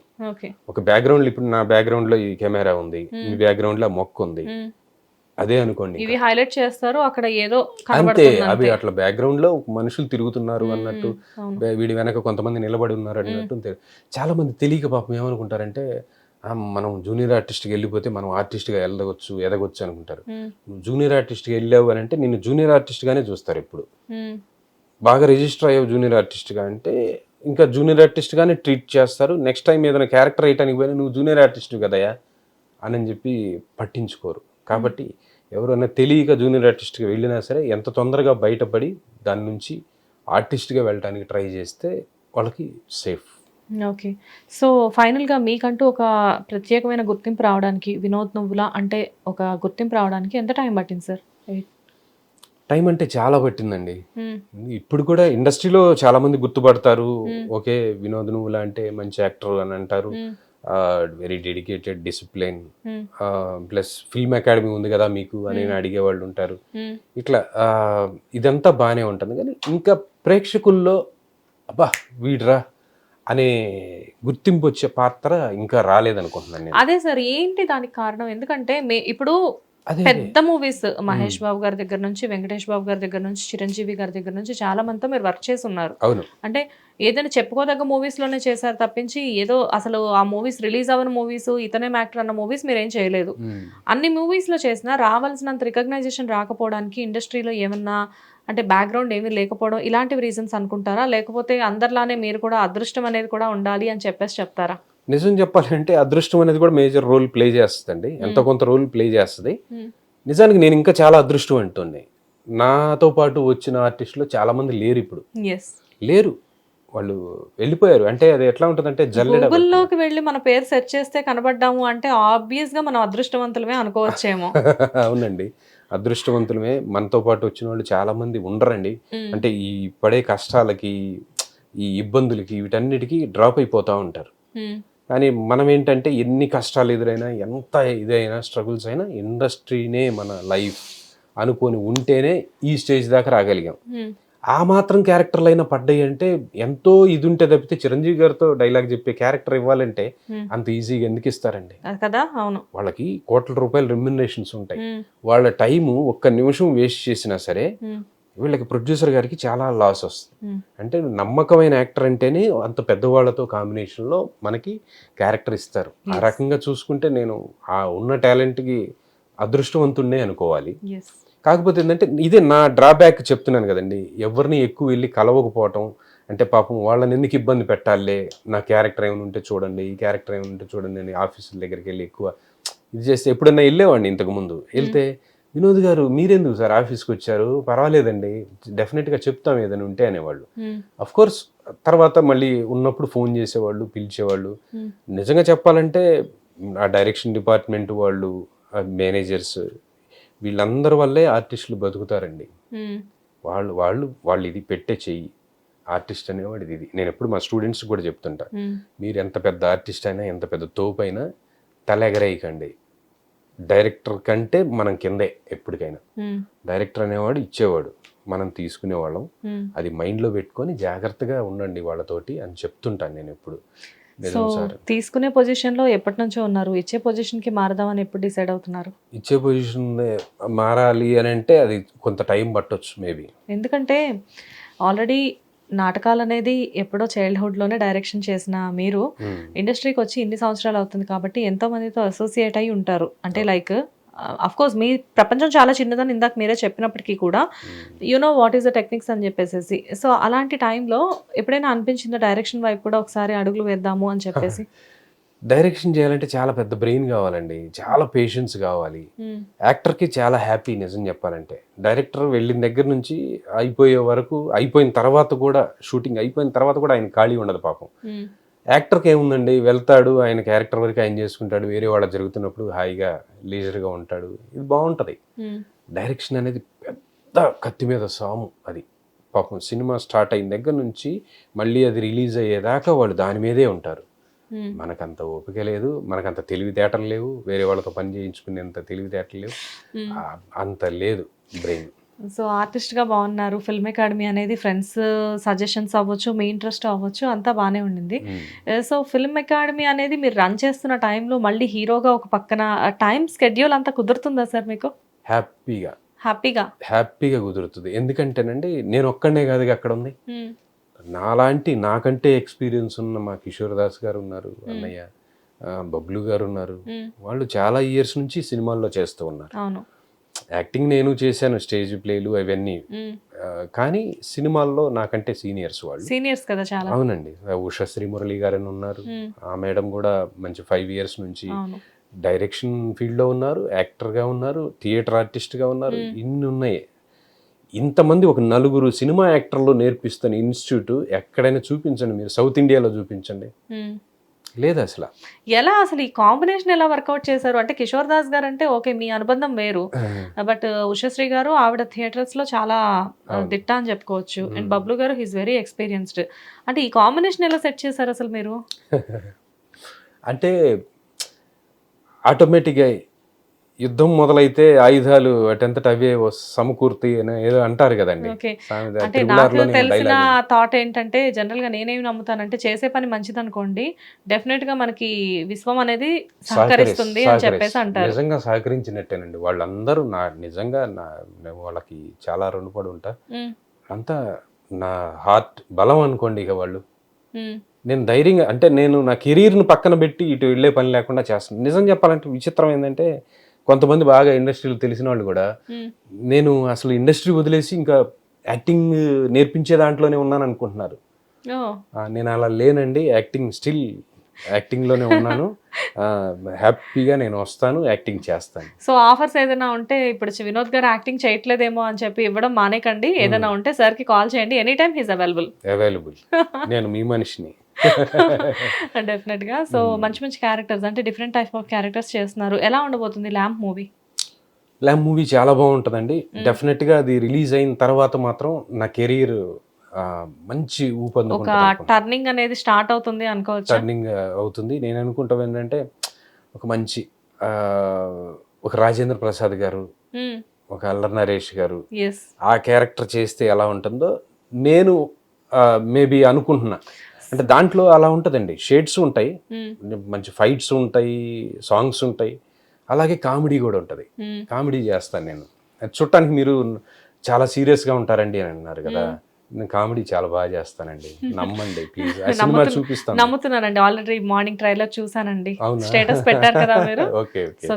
ఒక బ్యాక్గ్రౌండ్, ఇప్పుడు నా బ్యాక్గ్రౌండ్ లో ఈ కెమెరా ఉంది, మీ బ్యాక్గ్రౌండ్ లో మొక్క ఉంది, అదే అనుకోండి, ఇవి హైలైట్ చేస్తారు అక్కడ ఏదో అంతే. అవి అట్లా బ్యాక్గ్రౌండ్ లో మనుషులు తిరుగుతున్నారు అన్నట్టు, వీడి వెనక కొంతమంది నిలబడి ఉన్నారు అన్నట్టు. చాలా మంది తెలియక పాపం ఏమనుకుంటారంటే, మనం జూనియర్ ఆర్టిస్ట్కి వెళ్ళిపోతే మనం ఆర్టిస్ట్గా ఎదగొచ్చు అనుకుంటారు. జూనియర్ ఆర్టిస్ట్కి వెళ్ళావు అని అంటే నిన్ను జూనియర్ ఆర్టిస్ట్గానే చూస్తారు. ఇప్పుడు బాగా రిజిస్టర్ అయ్యావు జూనియర్ ఆర్టిస్ట్గా అంటే ఇంకా జూనియర్ ఆర్టిస్ట్గానే ట్రీట్ చేస్తారు. నెక్స్ట్ టైం ఏదైనా క్యారెక్టర్ వేయటానికి పోయినా నువ్వు జూనియర్ ఆర్టిస్ట్ కదయా అని చెప్పి పట్టించుకోరు. కాబట్టి ఎవరైనా తెలియక జూనియర్ ఆర్టిస్ట్గా వెళ్ళినా సరే ఎంత తొందరగా బయటపడి దాని నుంచి ఆర్టిస్ట్గా వెళ్ళడానికి ట్రై చేస్తే వాళ్ళకి సేఫ్. ఓకే. సో ఫైనల్గా మీకంటూ ఒక ప్రత్యేకమైన గుర్తింపు రావడానికి, వినోద్ నువ్వులా అంటే ఒక గుర్తింపు రావడానికి ఎంత టైం పట్టింది సార్? టైం అంటే చాలా పట్టిందండి. ఇప్పుడు కూడా ఇండస్ట్రీలో చాలా మంది గుర్తుపడతారు, ఓకే వినోద్ నువ్వులా అంటే మంచి యాక్టర్ అని అంటారు. Very dedicated, discipline, plus film academy ఉంది కదా మీకు అని అడిగే వాళ్ళు ఉంటారు. ఇట్లా ఇదంతా బాగానే ఉంటుంది. కానీ ఇంకా ప్రేక్షకుల్లో అబ్బా వీడ్రా అనే గుర్తింపు వచ్చే పాత్ర ఇంకా రాలేదనుకుంటున్నాను నేను. అదే సార్, ఏంటి దానికి కారణం? ఎందుకంటే ఇప్పుడు పెద్ద మూవీస్ మహేష్ బాబు గారి దగ్గర నుంచి, వెంకటేష్ బాబు గారి దగ్గర నుంచి, చిరంజీవి గారి దగ్గర నుంచి చాలా మందితో మీరు వర్క్ చేసి ఉన్నారు. అవును. అంటే ఏదైనా చెప్పుకోదగ్గ మూవీస్ లోనే చేశారు తప్పించి ఏదో అసలు ఆ మూవీస్ రిలీజ్ అవ్వని మూవీస్, ఇతనే యాక్టర్ అన్న మూవీస్ మీరేం చేయలేదు. అన్ని మూవీస్ లో చేసినా రావాల్సినంత రికగ్నైజేషన్ రాకపోవడానికి ఇండస్ట్రీలో ఏమన్నా అంటే బ్యాక్గ్రౌండ్ ఏమీ లేకపోవడం ఇలాంటివి రీజన్స్ అనుకుంటారా? లేకపోతే అందరిలానే మీరు కూడా అదృష్టం అనేది కూడా ఉండాలి అని చెప్తారా? నిజం చెప్పాలంటే అదృష్టం అనేది కూడా మేజర్ రోల్ ప్లే చేస్తుందండి, ఎంత కొంత రోల్ ప్లే చేస్తుంది. నిజానికి నేను ఇంకా చాలా అదృష్టం అంటుంది. నాతో పాటు వచ్చిన ఆర్టిస్టులు చాలా మంది లేరు, ఇప్పుడు లేరు, వాళ్ళు వెళ్ళిపోయారు. అంటే అది ఎట్లా ఉంటుందంటే గూగుల్లోకి వెళ్ళి మన పేరు సెర్చ్ చేస్తే కనబడ్డాము అంటే ఆబ్వియస్ గా మనం అదృష్టవంతులమే అనుకోవచ్చేమో. అవునండి, అదృష్టవంతులమే. మనతో పాటు వచ్చిన వాళ్ళు చాలా మంది ఉండరండి. అంటే ఈ పడే కష్టాలకి, ఈ ఇబ్బందులకి, వీటన్నిటికీ డ్రాప్ అయిపోతూ ఉంటారు. కానీ మనం ఏంటంటే ఎన్ని కష్టాలు ఎదురైనా, ఎంత ఇదైనా, స్ట్రగుల్స్ అయినా ఇండస్ట్రీనే మన లైఫ్ అనుకొని ఉంటేనే ఈ స్టేజ్ దాకా రాగలిగాం. ఆ మాత్రం క్యారెక్టర్లు అయినా పడ్డాయి అంటే ఎంతో ఇది ఉంటే తప్పితే చిరంజీవి గారితో డైలాగ్ చెప్పే క్యారెక్టర్ ఇవ్వాలంటే అంత ఈజీగా ఎందుకు ఇస్తారండి కదా? అవును, వాళ్ళకి కోట్ల రూపాయల రెమ్యునరేషన్స్ ఉంటాయి. వాళ్ళ టైము ఒక్క నిమిషం వేస్ట్ చేసినా సరే వీళ్ళకి ప్రొడ్యూసర్ గారికి చాలా లాస్ వస్తుంది. అంటే నమ్మకమైన యాక్టర్ అంటేనే అంత పెద్దవాళ్లతో కాంబినేషన్లో మనకి క్యారెక్టర్ ఇస్తారు. ఆ రకంగా చూసుకుంటే నేను ఆ ఉన్న టాలెంట్కి అదృష్టవంతుడినే అనుకోవాలి. కాకపోతే ఏంటంటే ఇదే నా డ్రాబ్యాక్ చెప్తున్నాను కదండి, ఎవరిని ఎక్కువ వెళ్ళి కలవకపోవటం. అంటే పాపం వాళ్ళని ఎందుకు ఇబ్బంది పెట్టాలే, నా క్యారెక్టర్ ఏమైనా ఉంటే చూడండి, ఈ క్యారెక్టర్ ఏమైనా ఉంటే చూడండి అని ఆఫీసుల దగ్గరికి వెళ్ళి ఎక్కువ ఇది చేస్తే, ఎప్పుడన్నా వెళ్ళేవాడిని ఇంతకుముందు, వెళ్తే వినోద్ గారు మీరెందుకు సార్ ఆఫీస్కి వచ్చారు, పర్వాలేదండి డెఫినెట్గా చెప్తాం ఏదైనా ఉంటే అనేవాళ్ళు. అఫ్ కోర్స్ తర్వాత మళ్ళీ ఉన్నప్పుడు ఫోన్ చేసేవాళ్ళు, పిలిచేవాళ్ళు. నిజంగా చెప్పాలంటే ఆ డైరెక్షన్ డిపార్ట్మెంట్ వాళ్ళు, మేనేజర్స్, వీళ్ళందరి వల్లే ఆర్టిస్టులు బతుకుతారండి. వాళ్ళు ఇది పెట్టే చెయ్యి, ఆర్టిస్ట్ అనేవాడు ఇది. నేను ఎప్పుడు మా స్టూడెంట్స్ కూడా చెప్తుంటా, మీరు ఎంత పెద్ద ఆర్టిస్ట్ అయినా, ఎంత పెద్ద తోపు అయినా తల ఎగరేయకండి. డైరెక్టర్ కంటే మనం కిందే ఎప్పటికైనా. డైరెక్టర్ అనేవాడు ఇచ్చేవాడు, మనం తీసుకునేవాళ్ళం. అది మైండ్లో పెట్టుకొని జాగ్రత్తగా ఉండండి వాళ్ళతోటి అని చెప్తుంటాను నేను ఎప్పుడు. సో తీసుకునే పొజిషన్లో ఎప్పటి నుంచో ఉన్నారు, ఇచ్చే పొజిషన్కి మారదామని ఎప్పుడు డిసైడ్ అవుతున్నారు? ఇచ్చే పొజిషన్ మారాలి అని అంటే అది కొంత టైం పట్టొచ్చు మేబీ. ఎందుకంటే ఆల్రెడీ నాటకాలు అనేది ఎప్పుడో చైల్డ్హుడ్లోనే డైరెక్షన్ చేసిన మీరు ఇండస్ట్రీకి వచ్చి ఇన్ని సంవత్సరాలు అవుతుంది కాబట్టి ఎంతో మందితో అసోసియేట్ అయి ఉంటారు. అంటే లైక్ అఫ్ కోర్స్ మీ ప్రపంచం చాలా చిన్నదని ఇందాక మీరే చెప్పినప్పటికీ కూడా know what is the techniques అని చెప్పేసి. సో అలాంటి టైంలో ఎప్పుడైనా అనిపించిందో డైరెక్షన్ వైపు కూడా ఒకసారి అడుగులు వేద్దాము అని చెప్పేసి? డైరెక్షన్ చేయాలంటే చాలా పెద్ద బ్రెయిన్ కావాలండి, చాలా పేషెన్స్ కావాలి. యాక్టర్కి చాలా హ్యాపీ నిజం చెప్పాలంటే. డైరెక్టర్ వెళ్ళిన దగ్గర నుంచి అయిపోయే వరకు, అయిపోయిన తర్వాత కూడా, షూటింగ్ అయిపోయిన తర్వాత కూడా ఆయన ఖాళీ ఉండదు పాపం. యాక్టర్కి ఏముందండి, వెళ్తాడు, ఆయన క్యారెక్టర్ వరకు ఆయన చేసుకుంటాడు, వేరే వాళ్ళ జరుగుతున్నప్పుడు హాయిగా లీజర్గా ఉంటాడు, ఇది బాగుంటుంది. డైరెక్షన్ అనేది పెద్ద కత్తి మీద సాము. అది పాపం సినిమా స్టార్ట్ అయిన దగ్గర నుంచి మళ్ళీ అది రిలీజ్ అయ్యేదాకా వాళ్ళు దాని మీదే ఉంటారు. మనకంత ఓపిక లేదు, మనకంత తెలివితేటలు లేవు, వేరే వాళ్ళతో పని చేయించుకునేంత తెలివితేటలు లేవు, అంత లేదు బ్రెయిన్. సో ఆర్టిస్ట్గా బాగున్నారు. ఫిల్మ్ అకాడమీ అనేది ఫ్రెండ్స్ సజెషన్స్ అవ్వచ్చు, మీ ఇంట్రెస్ట్ అవ్వచ్చు, అంతా బాగానే ఉండింది. సో ఫిల్మ్ అకాడమీ అనేది మీరు రన్ చేస్తున్న టైంలో మళ్ళీ హీరోగా ఒక పక్కన టైం స్కెడ్యూల్ అంతా కుదురుతుందా సార్ మీకు? హ్యాపీగా కుదురుతుంది. ఎందుకంటేనండి నేను ఒక్కడనే కాదు అక్కడ ఉంది, నాకంటే ఎక్స్పీరియన్స్ ఉన్న మా కిషోర్ దాస్ గారు ఉన్నారు, అన్నయ్య బబ్లు గారు ఉన్నారు. వాళ్ళు చాలా ఇయర్స్ నుంచి సినిమాల్లో చేస్తూ ఉన్నారు. యాక్టింగ్ నేను చేశాను, స్టేజ్ ప్లేలు అవన్నీ, కానీ సినిమాల్లో నాకంటే సీనియర్స్ వాళ్ళు. సీనియర్స్ కదా చాలా. అవునండి, ఉషశ్రీ మురళి గారు ఉన్నారు, ఆ మేడం కూడా మంచి 5 years నుంచి డైరెక్షన్ ఫీల్డ్లో ఉన్నారు, యాక్టర్గా ఉన్నారు, థియేటర్ ఆర్టిస్ట్గా ఉన్నారు. ఇన్ని ఉన్నాయి. ఇంతమంది ఒక 4 సినిమా యాక్టర్లు నేర్పిస్తున్న ఇన్స్టిట్యూట్ ఎక్కడైనా చూపించండి, మీరు సౌత్ ఇండియాలో చూపించండి, లేదు అసలు. ఎలా అసలు ఈ కాంబినేషన్ ఎలా వర్కౌట్ చేశారు? అంటే కిషోర్ దాస్ గారు అంటే ఓకే, మీ అనుబంధం వేరు, బట్ ఉషశ్రీ గారు ఆవిడ థియేటర్స్ లో చాలా దిట్ట అని చెప్పుకోవచ్చు. అండ్ బబ్లు గారు హీస్ వెరీ ఎక్స్పీరియన్స్డ్. అంటే ఈ కాంబినేషన్ ఎలా సెట్ చేశారు అసలు మీరు? అంటే ఆటోమేటిక్గా యుద్ధం మొదలైతే ఆయుధాలు అటంతట అవే సమకూర్తి అని ఏదో అంటారు కదండి. అంటే నాకు తెలిసిన థాట్ ఏంటంటే, జనరల్ గా నేనేమి నమ్ముతానంటే, చేసే పని మంచిది అనుకోండి, డెఫినెట్ గా మనకి విశ్వం అనేది సహకరిస్తుంది అని చెప్పేసి అంటారు. నిజంగా సహకరించినట్టేనండి వాళ్ళందరూ. నిజంగా వాళ్ళకి చాలా రుణపడి ఉంటా. అంతా నా హార్ట్ బలం అనుకోండి. ఇక వాళ్ళు, నేను ధైర్యంగా, అంటే నేను నా కెరీర్ను పక్కన పెట్టి ఇటు వెళ్ళే పని లేకుండా చేస్తాను. నిజం చెప్పాలంటే విచిత్రం ఏంటంటే, కొంతమంది బాగా ఇండస్ట్రీలో తెలిసిన వాళ్ళు కూడా నేను అసలు ఇండస్ట్రీ వదిలేసి ఇంకా యాక్టింగ్ నేర్పించే దాంట్లోనే ఉన్నాను అనుకుంటున్నారు. నేను అలా లేనండి, యాక్టింగ్లోనే ఉన్నాను. హ్యాపీగా నేను వస్తాను, యాక్టింగ్ చేస్తాను. సో ఆఫర్స్ ఏదైనా ఉంటే, ఇప్పుడు వినోద్ గారు యాక్టింగ్ చేయట్లేదేమో అని చెప్పి ఇవ్వడం మానేకండి. ఏదైనా ఉంటే సార్కి కాల్ చేయండి, ఎనీ టైమ్ హీస్ అవైలబుల్. నేను మీ మనిషిని. డెఫినెట్ గా. సో మంచి మంచి క్యారెక్టర్స్, అంటే డిఫరెంట్ టైప్ ఆఫ్ క్యారెక్టర్స్ చేస్తున్నారు. ఎలా ఉండబోతుంది ల్యాంప్ మూవీ? చాలా బాగుంటుందండి. డెఫినెట్ గా అది రిలీజ్ అయిన తర్వాత మాత్రం నా కెరీర్ మంచి ఒక టర్నింగ్ అనేది స్టార్ట్ అవుతుంది అనుకోవచ్చు. టర్నింగ్ అవుతుంది. నేను అనుకుంటాం ఏంటంటే, ఒక మంచి ఒక రాజేంద్ర ప్రసాద్ గారు, ఒక అల్లరి నరేష్ గారు ఆ క్యారెక్టర్ చేస్తే ఎలా ఉంటుందో నేను మేబీ అనుకుంటున్నా. అంటే దాంట్లో అలా ఉంటుందండి, షేడ్స్ ఉంటాయి, మంచి ఫైట్స్ ఉంటాయి, సాంగ్స్ ఉంటాయి, అలాగే కామెడీ కూడా ఉంటుంది. కామెడీ చేస్తాను నేను. చూడటానికి మీరు చాలా సీరియస్గా ఉంటారండి అని అన్నారు కదా, నేను కామెడీ చాలా బాగా చేస్తానండి, నమ్మండి ప్లీజ్. సినిమా చూపిస్తాను. నమ్ముతున్నానండి, ఆల్రెడీ మార్నింగ్ ట్రైలర్ చూసానండి, స్టేటస్ పెట్టారు కదా మీరు. సో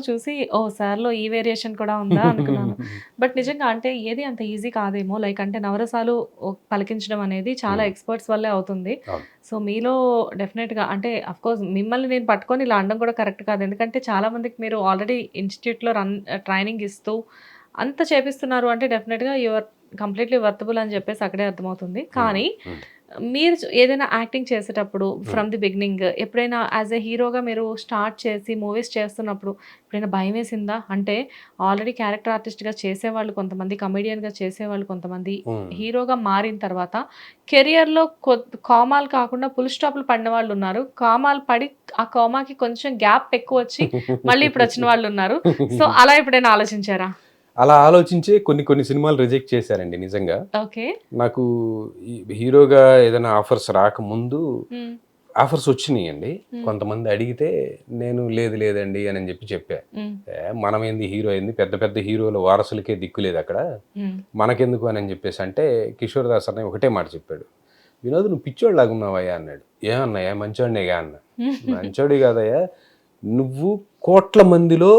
చూసి ఓ సార్లో ఈ వేరియేషన్ కూడా ఉందా అనుకున్నాను. బట్ నిజంగా అంటే ఏది అంత ఈజీ కాదేమో, లైక్ అంటే నవరసాలు పలికించడం అనేది చాలా ఎక్స్పర్ట్స్ వల్లే అవుతుంది. సో మీలో డెఫినెట్గా, అంటే అఫ్కోర్స్ మిమ్మల్ని నేను పట్టుకొని ఇలా అనడం కూడా కరెక్ట్ కాదు, ఎందుకంటే చాలా మందికి మీరు ఆల్రెడీ ఇన్స్టిట్యూట్లో ట్రైనింగ్ ఇస్తూ అంత చేపిస్తున్నారు అంటే డెఫినెట్గా యువర్ కంప్లీట్లీ వర్తబుల్ అని చెప్పేసి అక్కడే అర్థమవుతుంది. కానీ మీరు ఏదైనా యాక్టింగ్ చేసేటప్పుడు ఫ్రమ్ ది బిగినింగ్ ఎప్పుడైనా యాజ్ ఎ హీరోగా మీరు స్టార్ట్ చేసి మూవీస్ చేస్తున్నప్పుడు ఎప్పుడైనా భయం వేసిందా? అంటే ఆల్రెడీ క్యారెక్టర్ ఆర్టిస్ట్గా చేసేవాళ్ళు కొంతమంది, కమెడియన్గా చేసేవాళ్ళు కొంతమంది, హీరోగా మారిన తర్వాత కెరియర్లో కామాలు కాకుండా ఫుల్ స్టాప్లు పడిన వాళ్ళు ఉన్నారు, కామాలు పడి ఆ కామాకి కొంచెం గ్యాప్ ఎక్కువ వచ్చి మళ్ళీ ఇప్పుడు వచ్చిన వాళ్ళు ఉన్నారు. సో అలా ఎప్పుడైనా ఆలోచించారా? అలా ఆలోచించే కొన్ని సినిమాలు రిజెక్ట్ చేశారండి నిజంగా. నాకు హీరోగా ఏదైనా ఆఫర్స్ రాకముందు ఆఫర్స్ వచ్చినాయండి. కొంతమంది అడిగితే నేను లేదండి అని చెప్పి చెప్పా. మనం ఏంది హీరో అయింది, పెద్ద పెద్ద హీరోల వారసులకే దిక్కు లేదు అక్కడ, మనకెందుకు అని చెప్పేసి అంటే కిషోర్ దాస్ అన్నయ్య ఒకటే మాట చెప్పాడు, వినోద్ నువ్వు పిచ్చోడిలాగా ఉన్నావయ్యా అన్నాడు. ఏమన్నాయా మంచోడినేగా అన్న. మంచోడి కాదయ్యా, నువ్వు కోట్ల మందిలో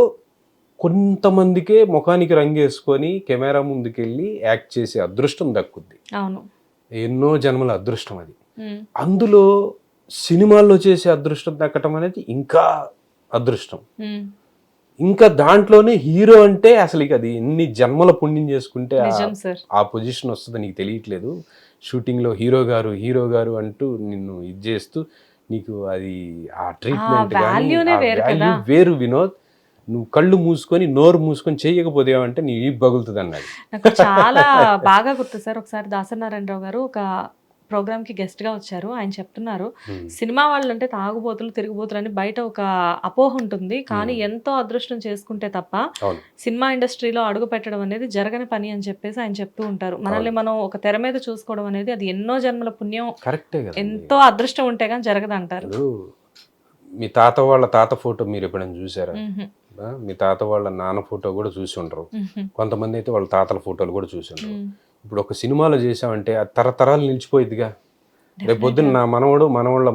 కొంతమందికే ముఖానికి రంగేసుకొని కెమెరా ముందుకెళ్ళి యాక్ట్ చేసే అదృష్టం దక్కుద్ది. ఎన్నో జన్మల అదృష్టం అది. అందులో సినిమాల్లో చేసే అదృష్టం దక్కటం అనేది ఇంకా అదృష్టం. ఇంకా దాంట్లోనే హీరో అంటే అసలు ఇక అది ఎన్ని జన్మల పుణ్యం చేసుకుంటే ఆ పొజిషన్ వస్తుందో నీకు తెలియట్లేదు. షూటింగ్ లో హీరో గారు అంటూ నిన్ను ఇది చేస్తూ నీకు అది ఆ ట్రీట్మెంట్ వేరు వినోద్. నువ్వు కళ్ళు మూసుకొని నోరు మూసుకొని చేయకపోతేవంటే నీ పగులుతుంది అన్నాడు. నాకు చాలా బాగా గుర్తు సార్. ఒకసారి దాసనారాయణరావు గారు ఒక ప్రోగ్రామ్ కి గెస్ట్ గా వచ్చారు. ఆయన చెప్తున్నారు, సినిమా వాళ్ళు అంటే తాగుబోతులు తిరుగుబోతులు అని బయట ఒక అపోహ ఉంటుంది, కానీ ఎంతో అదృష్టం చేసుకుంటే తప్ప సినిమా ఇండస్ట్రీలో అడుగు పెట్టడం అనేది జరగని పని అని చెప్పేసి ఆయన చెప్తూ ఉంటారు. మనల్ని మనం ఒక తెర మీద చూసుకోవడం అనేది అది ఎన్నో జన్మల పుణ్యం, ఎంతో అదృష్టం ఉంటే కానీ జరగదు అంటారు. మీ తాత వాళ్ళ తాత ఫోటో మీరు ఎప్పుడైనా చూసారా? మీ తాత వాళ్ళ నాన్న ఫోటో కూడా చూసి ఉండరు. కొంతమంది అయితే వాళ్ళ తాతల ఫోటోలు కూడా చూసి ఉండరు. ఇప్పుడు ఒక సినిమాలో చేసామంటే అది తరతరాలు నిలిచిపోయిద్దిగా. రేపు పొద్దున్న నా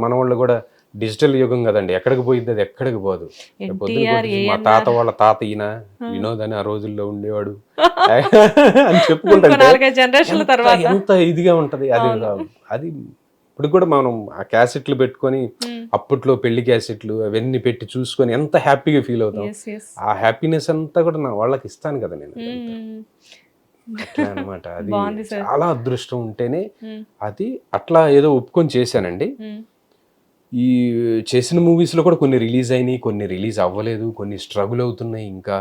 మనవాళ్ళు కూడా డిజిటల్ యుగం కదండి, ఎక్కడికి పోయిద్ది? అది ఎక్కడికి పోదు. రేపు పొద్దున్న మా తాత వాళ్ళ తాత ఈయన వినోద్ అని ఆ రోజుల్లో ఉండేవాడు అని చెప్పుకుంటా ఎంత ఇదిగా ఉంటది. అది ఇప్పుడు కూడా మనం ఆ క్యాసెట్లు పెట్టుకొని అప్పట్లో పెళ్లి క్యాసెట్లు అవన్నీ పెట్టి చూసుకొని ఎంత హ్యాపీగా ఫీల్ అవుతాం. ఆ హ్యాపీనెస్ అంతా కూడా నా వాళ్ళకి ఇస్తాను కదా నేను. అట్లా అనమాట. అది చాలా అదృష్టం ఉంటేనే అది అట్లా ఏదో ఒప్పుకొని చేశానండి. ఈ చేసిన మూవీస్ లో కూడా కొన్ని రిలీజ్ అయినాయి, కొన్ని రిలీజ్ అవ్వలేదు, కొన్ని స్ట్రగుల్ అవుతున్నాయి. ఇంకా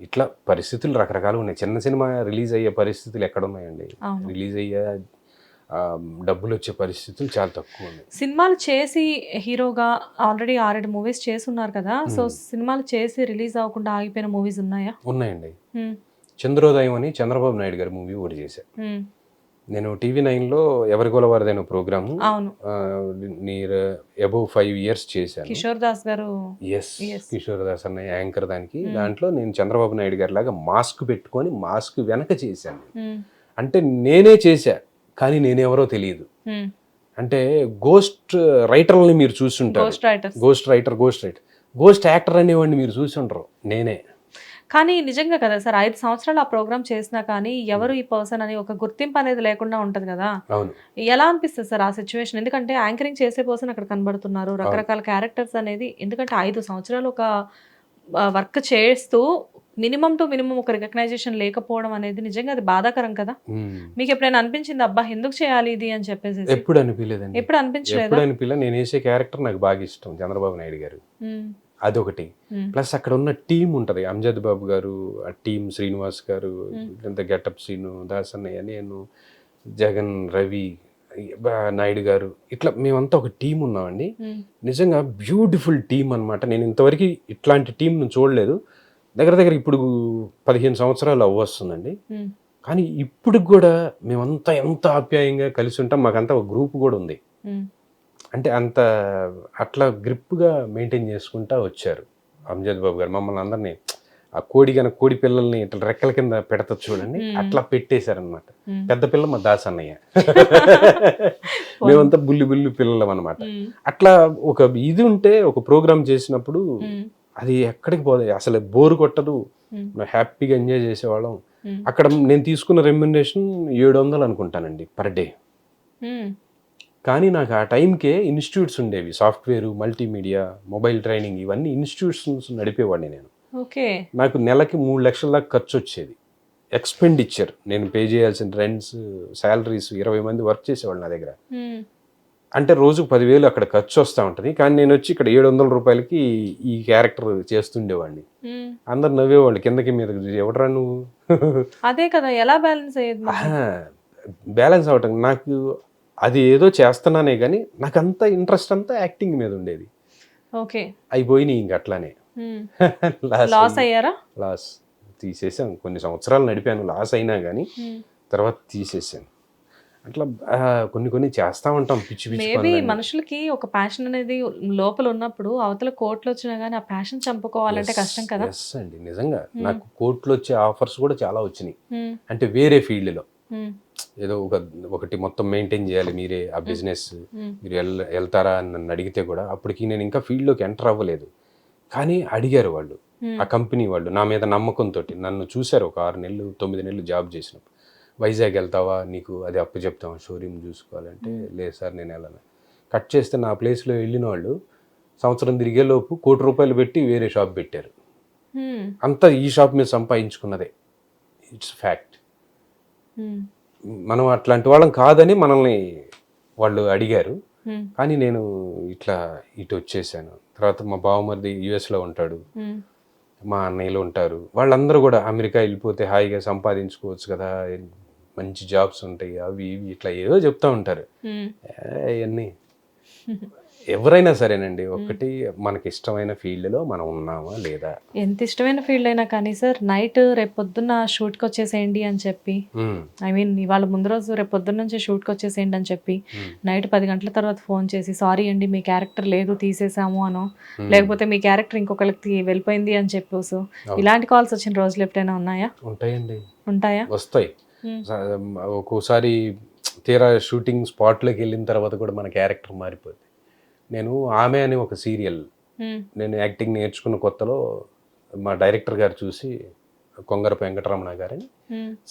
ఇట్లా పరిస్థితులు రకరకాలు ఉన్నాయి. చిన్న సినిమా రిలీజ్ అయ్యే పరిస్థితులు ఎక్కడ ఉన్నాయండి? రిలీజ్ అయ్యే డబ్బులు వచ్చే పరిస్థితులు చాలా తక్కువ ఉన్నాయి. సినిమాలు చేసి హీరోగా ఆల్రెడీ 6-7 మూవీస్ చేస్తున్నారు కదా, సో సినిమాలు చేసి రిలీజ్ అవ్వకుండా ఆగిపోయిన మూవీస్ ఉన్నాయా? ఉన్నాయండి. చంద్రోదయం అని చంద్రబాబు నాయుడు గారి మూవీ ఒకటి చేశాను నేను. TV9లో ఎవరి గొలవారిదైన ప్రోగ్రాము నియర్ అబౌవ్ 5 years చేశాను. కిషోర్ దాస్ గారు, కిషోర్ దాస్ అన్న యాంకర్ దానికి. దాంట్లో నేను చంద్రబాబు నాయుడు గారి లాగా మాస్క్ పెట్టుకొని మాస్క్ వెనక చేశాను. అంటే నేనే చేశా, కానీ నేనెవరో తెలియదు. అంటే గోస్ట్ రైటర్ని మీరు చూస్తుంటారు, గోస్ట్ యాక్టర్ అనేవాడిని మీరు చూస్తుంటారు, నేనే. కానీ నిజంగా కదా సార్, 5 సంవత్సరాలు ఆ ప్రోగ్రామ్ చేసినా కానీ ఎవరు ఈ పర్సన్ అని ఒక గుర్తింపు అనేది లేకుండా ఉంటది కదా. ఎలా అనిపిస్తుంది సార్ ఆ సిచ్యువేషన్? ఎందుకంటే యాంకరింగ్ చేసే పర్సన్ అక్కడ కనబడుతున్నారు, రకరకాల క్యారెక్టర్స్ అనేది. ఎందుకంటే 5 సంవత్సరాలు ఒక వర్క్ చేస్తూ మినిమం టు మినిమం ఒక రికగ్నైజేషన్ లేకపోవడం అనేది నిజంగా అది బాధాకరం కదా. మీకు ఎప్పుడైనా అనిపించింది అబ్బా ఎందుకు చేయాలి ఇది అని చెప్పేసి? ఎప్పుడు అనిపించలేదండి. ఎప్పుడు అనిపించలేదు. నేను వేసే క్యారెక్టర్ నాకు బాగా ఇష్టం, చంద్రబాబు నాయుడు గారు. అదొకటి. ప్లస్ అక్కడ ఉన్న టీం ఉంటది, అంజద్ బాబు గారు, ఆ టీం, శ్రీనివాస్ గారు, గెటప్ సీను, దాసన్నయ్య, నేను, జగన్, రవి, నాయుడు గారు, ఇట్లా మేమంతా ఒక టీం ఉన్నామండి. నిజంగా బ్యూటిఫుల్ టీం అనమాట. నేను ఇంతవరకు ఇట్లాంటి టీం చూడలేదు. దగ్గర ఇప్పుడు 15 సంవత్సరాలు అవ్వస్తుందండి. కానీ ఇప్పుడు కూడా మేమంతా ఎంత ఆప్యాయంగా కలిసి ఉంటాం. మాకంతా ఒక గ్రూప్ కూడా ఉంది. అంటే అంత అట్లా గ్రిప్గా మెయింటైన్ చేసుకుంటా వచ్చారు అంజద్ బాబు గారు. మమ్మల్ని అందరినీ ఆ కోడి పిల్లల్ని ఇట్లా రెక్కల కింద పెడతారు చూడండి, అట్లా పెట్టేశారనమాట. పెద్ద పిల్ల మా దాస్ అన్నయ్య, మేమంతా బుల్లి పిల్లలం అనమాట. అట్లా ఒక ఇది ఉంటే ఒక ప్రోగ్రామ్ చేసినప్పుడు అది ఎక్కడికి పోదు, అసలు బోరు కొట్టదు, హ్యాపీగా ఎంజాయ్ చేసేవాళ్ళం. అక్కడ నేను తీసుకున్న రెమ్యునరేషన్ 700 అనుకుంటానండి పర్ డే. కానీ నాకు ఆ టైంకే ఇన్స్టిట్యూట్స్ ఉండేవి, సాఫ్ట్వేర్, మల్టీమీడియా, మొబైల్ ట్రైనింగ్, ఇవన్నీ ఇన్స్టిట్యూట్స్ నడిపేవాడిని నేను. నాకు నెలకి 3 లక్షల దాకా ఖర్చు వచ్చేది, ఎక్స్పెండిచర్. నేను పే చేయాల్సిన రెంట్స్, శాలరీస్, 20 మంది వర్క్ చేసేవాళ్ళు నా దగ్గర. అంటే రోజుకు 10,000 అక్కడ ఖర్చు వస్తూ ఉంటుంది. కానీ నేను వచ్చి ఇక్కడ 700 రూపాయలకి ఈ క్యారెక్టర్ చేస్తుండేవాడిని. అందరు నవ్వేవాళ్ళు, కిందకి మీద ఎవడరా నువ్వు. అదే కదా, ఎలా బ్యాలెన్స్ అయ్యేది? బ్యాలెన్స్ అవటం నాకు అది ఏదో చేస్తున్నానే కానీ నాకు అంత ఇంట్రెస్ట్ అంతా యాక్టింగ్ మీద ఉండేది. అయిపోయినాయి ఇంక అట్లానే. లాస్ తీసేసాను. కొన్ని సంవత్సరాలు నడిపాను, లాస్ అయినా కానీ తర్వాత తీసేసాను. అట్లా కొన్ని చేస్తా ఉంటాం పిచ్చి పిచ్చి మేబీ పనులన్నీ. మనుషులకి ఒక ప్యాషన్ అనేది లోపల ఉన్నప్పుడు అవతల కోట్లు వచ్చినా గానీ ఆ ప్యాషన్ చంపుకోవాలంటే కష్టం కదా. ఎస్ అండి, నిజంగా నాకు కోర్టులో వచ్చే ఆఫర్స్ కూడా చాలా వచ్చినాయి. ఉమ్, అంటే వేరే ఫీల్డ్లో ఉమ్, ఏదో ఒకటి మొత్తం మెయింటైన్ చేయాలి మీరే ఆ బిజినెస్, ఉమ్, మీరు వెళ్తారా అని నన్ను అడిగితే కూడా అప్పటికి నేను ఇంకా ఫీల్డ్లోకి ఎంటర్ అవ్వలేదు. కానీ అడిగారు వాళ్ళు, ఆ కంపెనీ వాళ్ళు నా మీద నమ్మకంతో నన్ను చూశారు. ఒక 6 నెలలు 9 నెలలు జాబ్ చేసినప్పుడు, వైజాగ్ వెళ్తావా, నీకు అది అప్పు చెప్తావా, షోరూమ్ చూసుకోవాలంటే లేదు సార్ నేను వెళ్ళను. కట్ చేస్తే నా ప్లేస్లో వెళ్ళిన వాళ్ళు సంవత్సరం తిరిగేలోపు ₹1,00,00,000 పెట్టి వేరే షాప్ పెట్టారు. ఉమ్, అంతా ఈ షాప్ మీద సంపాదించుకున్నదే. It's fact. ఉమ్, మనం అట్లాంటి వాళ్ళం కాదని మనల్ని వాళ్ళు అడిగారు. ఉమ్, కానీ నేను ఇట్లా ఇటు వచ్చేసాను. తర్వాత మా బావమరిది యుఎస్లో ఉంటాడు, ఉమ్, మా అన్నయ్యలు ఉంటారు. వాళ్ళందరూ కూడా అమెరికా వెళ్ళిపోతే హాయిగా సంపాదించుకోవచ్చు కదా, మంచి జాబ్స్ ఉంటాయి, అవి ఇవి ఇట్లా ఏదో చెప్తా ఉంటారు. ఉమ్. అవన్నీ ఎవరైనా సరేనండి, ఒకటి మనకి ఇష్టమైన ఫీల్డ్లో మనం ఉన్నామా లేదా. ఎంత ఇష్టమైన ఫీల్డ్ అయినా కానీ సార్, నైట్ రేపు పొద్దున్న షూట్కి వచ్చేసేయండి అని చెప్పి, ఐ మీన్ ఇవాళ ముందు రోజు రేపు పొద్దున్న నుంచి షూట్కి వచ్చేసేయండి అని చెప్పి నైట్ 10 గంటల తర్వాత ఫోన్ చేసి సారీ అండి మీ క్యారెక్టర్ లేదు తీసేసాము అనో, లేకపోతే మీ క్యారెక్టర్ ఇంకొకరికి వెళ్ళిపోయింది అని చెప్పేసి ఇలాంటి కాల్స్ వచ్చిన రోజులు ఎప్పుడైనా ఉన్నాయా? ఉంటాయండి, ఉంటాయా? వస్తాయి. ఒక్కోసారి తీరా షూటింగ్ స్పాట్లోకి వెళ్ళిన తర్వాత కూడా మన క్యారెక్టర్ మారిపోద్ది. నేను ఆమె అని ఒక సీరియల్, నేను యాక్టింగ్ నేర్చుకున్న కొత్తలో మా డైరెక్టర్ గారు చూసి, కొంగరపు వెంకటరమణ గారని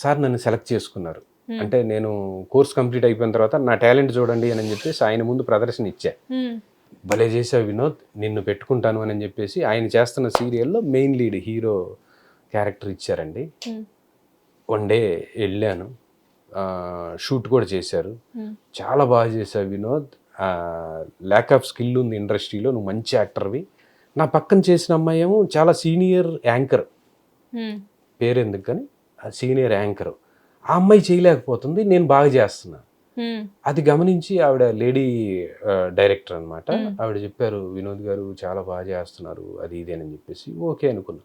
సార్ నన్ను సెలెక్ట్ చేసుకున్నారు. అంటే నేను కోర్స్ కంప్లీట్ అయిపోయిన తర్వాత నా టాలెంట్ చూడండి అని చెప్పేసి ఆయన ముందు ప్రదర్శన ఇచ్చా. భలే చేసావు వినోద్, నిన్ను పెట్టుకుంటాను అని చెప్పేసి ఆయన చేస్తున్న సీరియల్లో మెయిన్ లీడ్ హీరో క్యారెక్టర్ ఇచ్చారండి. వన్ డే వెళ్ళాను, షూట్ కూడా చేశారు. చాలా బాగా చేసావు వినోద్, ల్యాక్ ఆఫ్ స్కిల్ ఉంది ఇండస్ట్రీలో, నువ్వు మంచి యాక్టర్వి. నా పక్కన చేసిన అమ్మాయి ఏమో చాలా సీనియర్ యాంకర్, పేరెందుకు కానీ సీనియర్ యాంకర్. ఆ అమ్మాయి చేయలేకపోతుంది, నేను బాగా చేస్తున్నా. అది గమనించి ఆవిడ లేడీ డైరెక్టర్ అనమాట, ఆవిడ చెప్పారు వినోద్ గారు చాలా బాగా చేస్తున్నారు అది ఇది అని చెప్పేసి ఓకే అనుకున్నా.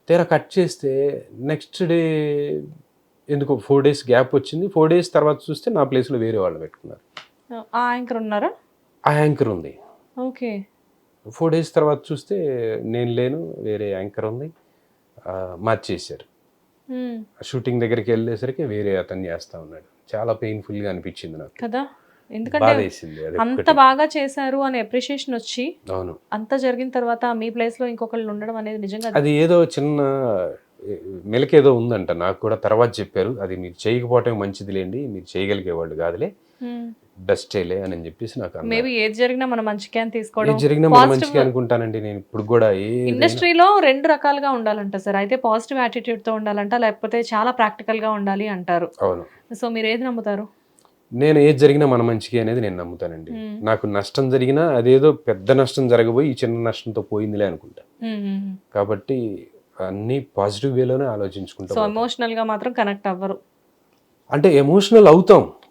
తీరా కట్ చేస్తే నెక్స్ట్ డే ఎందుకో 4 days గ్యాప్ వచ్చింది. 4 days తర్వాత చూస్తే నా ప్లేస్లో వేరే వాళ్ళు పెట్టుకున్నారు. ఆ యాంకర్ ఉన్నారా? ఆ యాంకర్ ఉంది. ఓకే. 4 days తర్వాత చూస్తే నేను లేను, వేరే యాంకర్ ఉంది, మార్చేశారు. షూటింగ్ దగ్గరికి వెళ్ళేసరికి వేరే అతను చేస్తా ఉన్నాడు. చాలా పెయిన్ఫుల్గా అనిపించింది నాకు కదా, ఎందుకంటే బాధేసింది. అది అంత బాగా చేశారు అని అప్రిషియేషన్ వచ్చి, అవును, అంత జరిగిన తర్వాత మీ ప్లేస్ లో ఇంకొకళ్ళు ఉండడం అనేది నిజంగా అది ఏదో చిన్న మెలకేదో ఉందంట. నాకు కూడా తర్వాత చెప్పారు, అది మీరు చేయకపోవటం మంచిదిలేండి, మీరు చేయగలిగేవాళ్ళు కాదులే, బెస్టేలే అని చెప్పేసి నాకు. మేబీ ఏది జరిగినా మనం మంచిగా తీసుకోవడం, ఏది జరిగినా మనం మంచిగా అనుకుంటానండి నేను ఇప్పుడు కూడా. ఇండస్ట్రీలో 2 రకాలుగా ఉండాలంట సార్, అయితే పాజిటివ్ యాటిట్యూడ్ తో ఉండాలంట, లేకపోతే చాలా ప్రాక్టికల్ గా ఉండాలి అంటారు. అవును. సో మీరు ఏది నమ్ముతారు? నేను ఏది జరిగినా మన మంచిగా అనేది నేను నమ్ముతానండి. నాకు నష్టం జరిగినా అదేదో పెద్ద నష్టం జరగబోయి ఈ చిన్న నష్టంతో పోయిందిలే అనుకుంటా. కాబట్టి అన్ని పాజిటివ్ వేలోనే ఆలోచించుకుంటాం. సో ఎమోషనల్ గా మాత్రం కనెక్ట్ అవ్వరు? అంటే ఎమోషనల్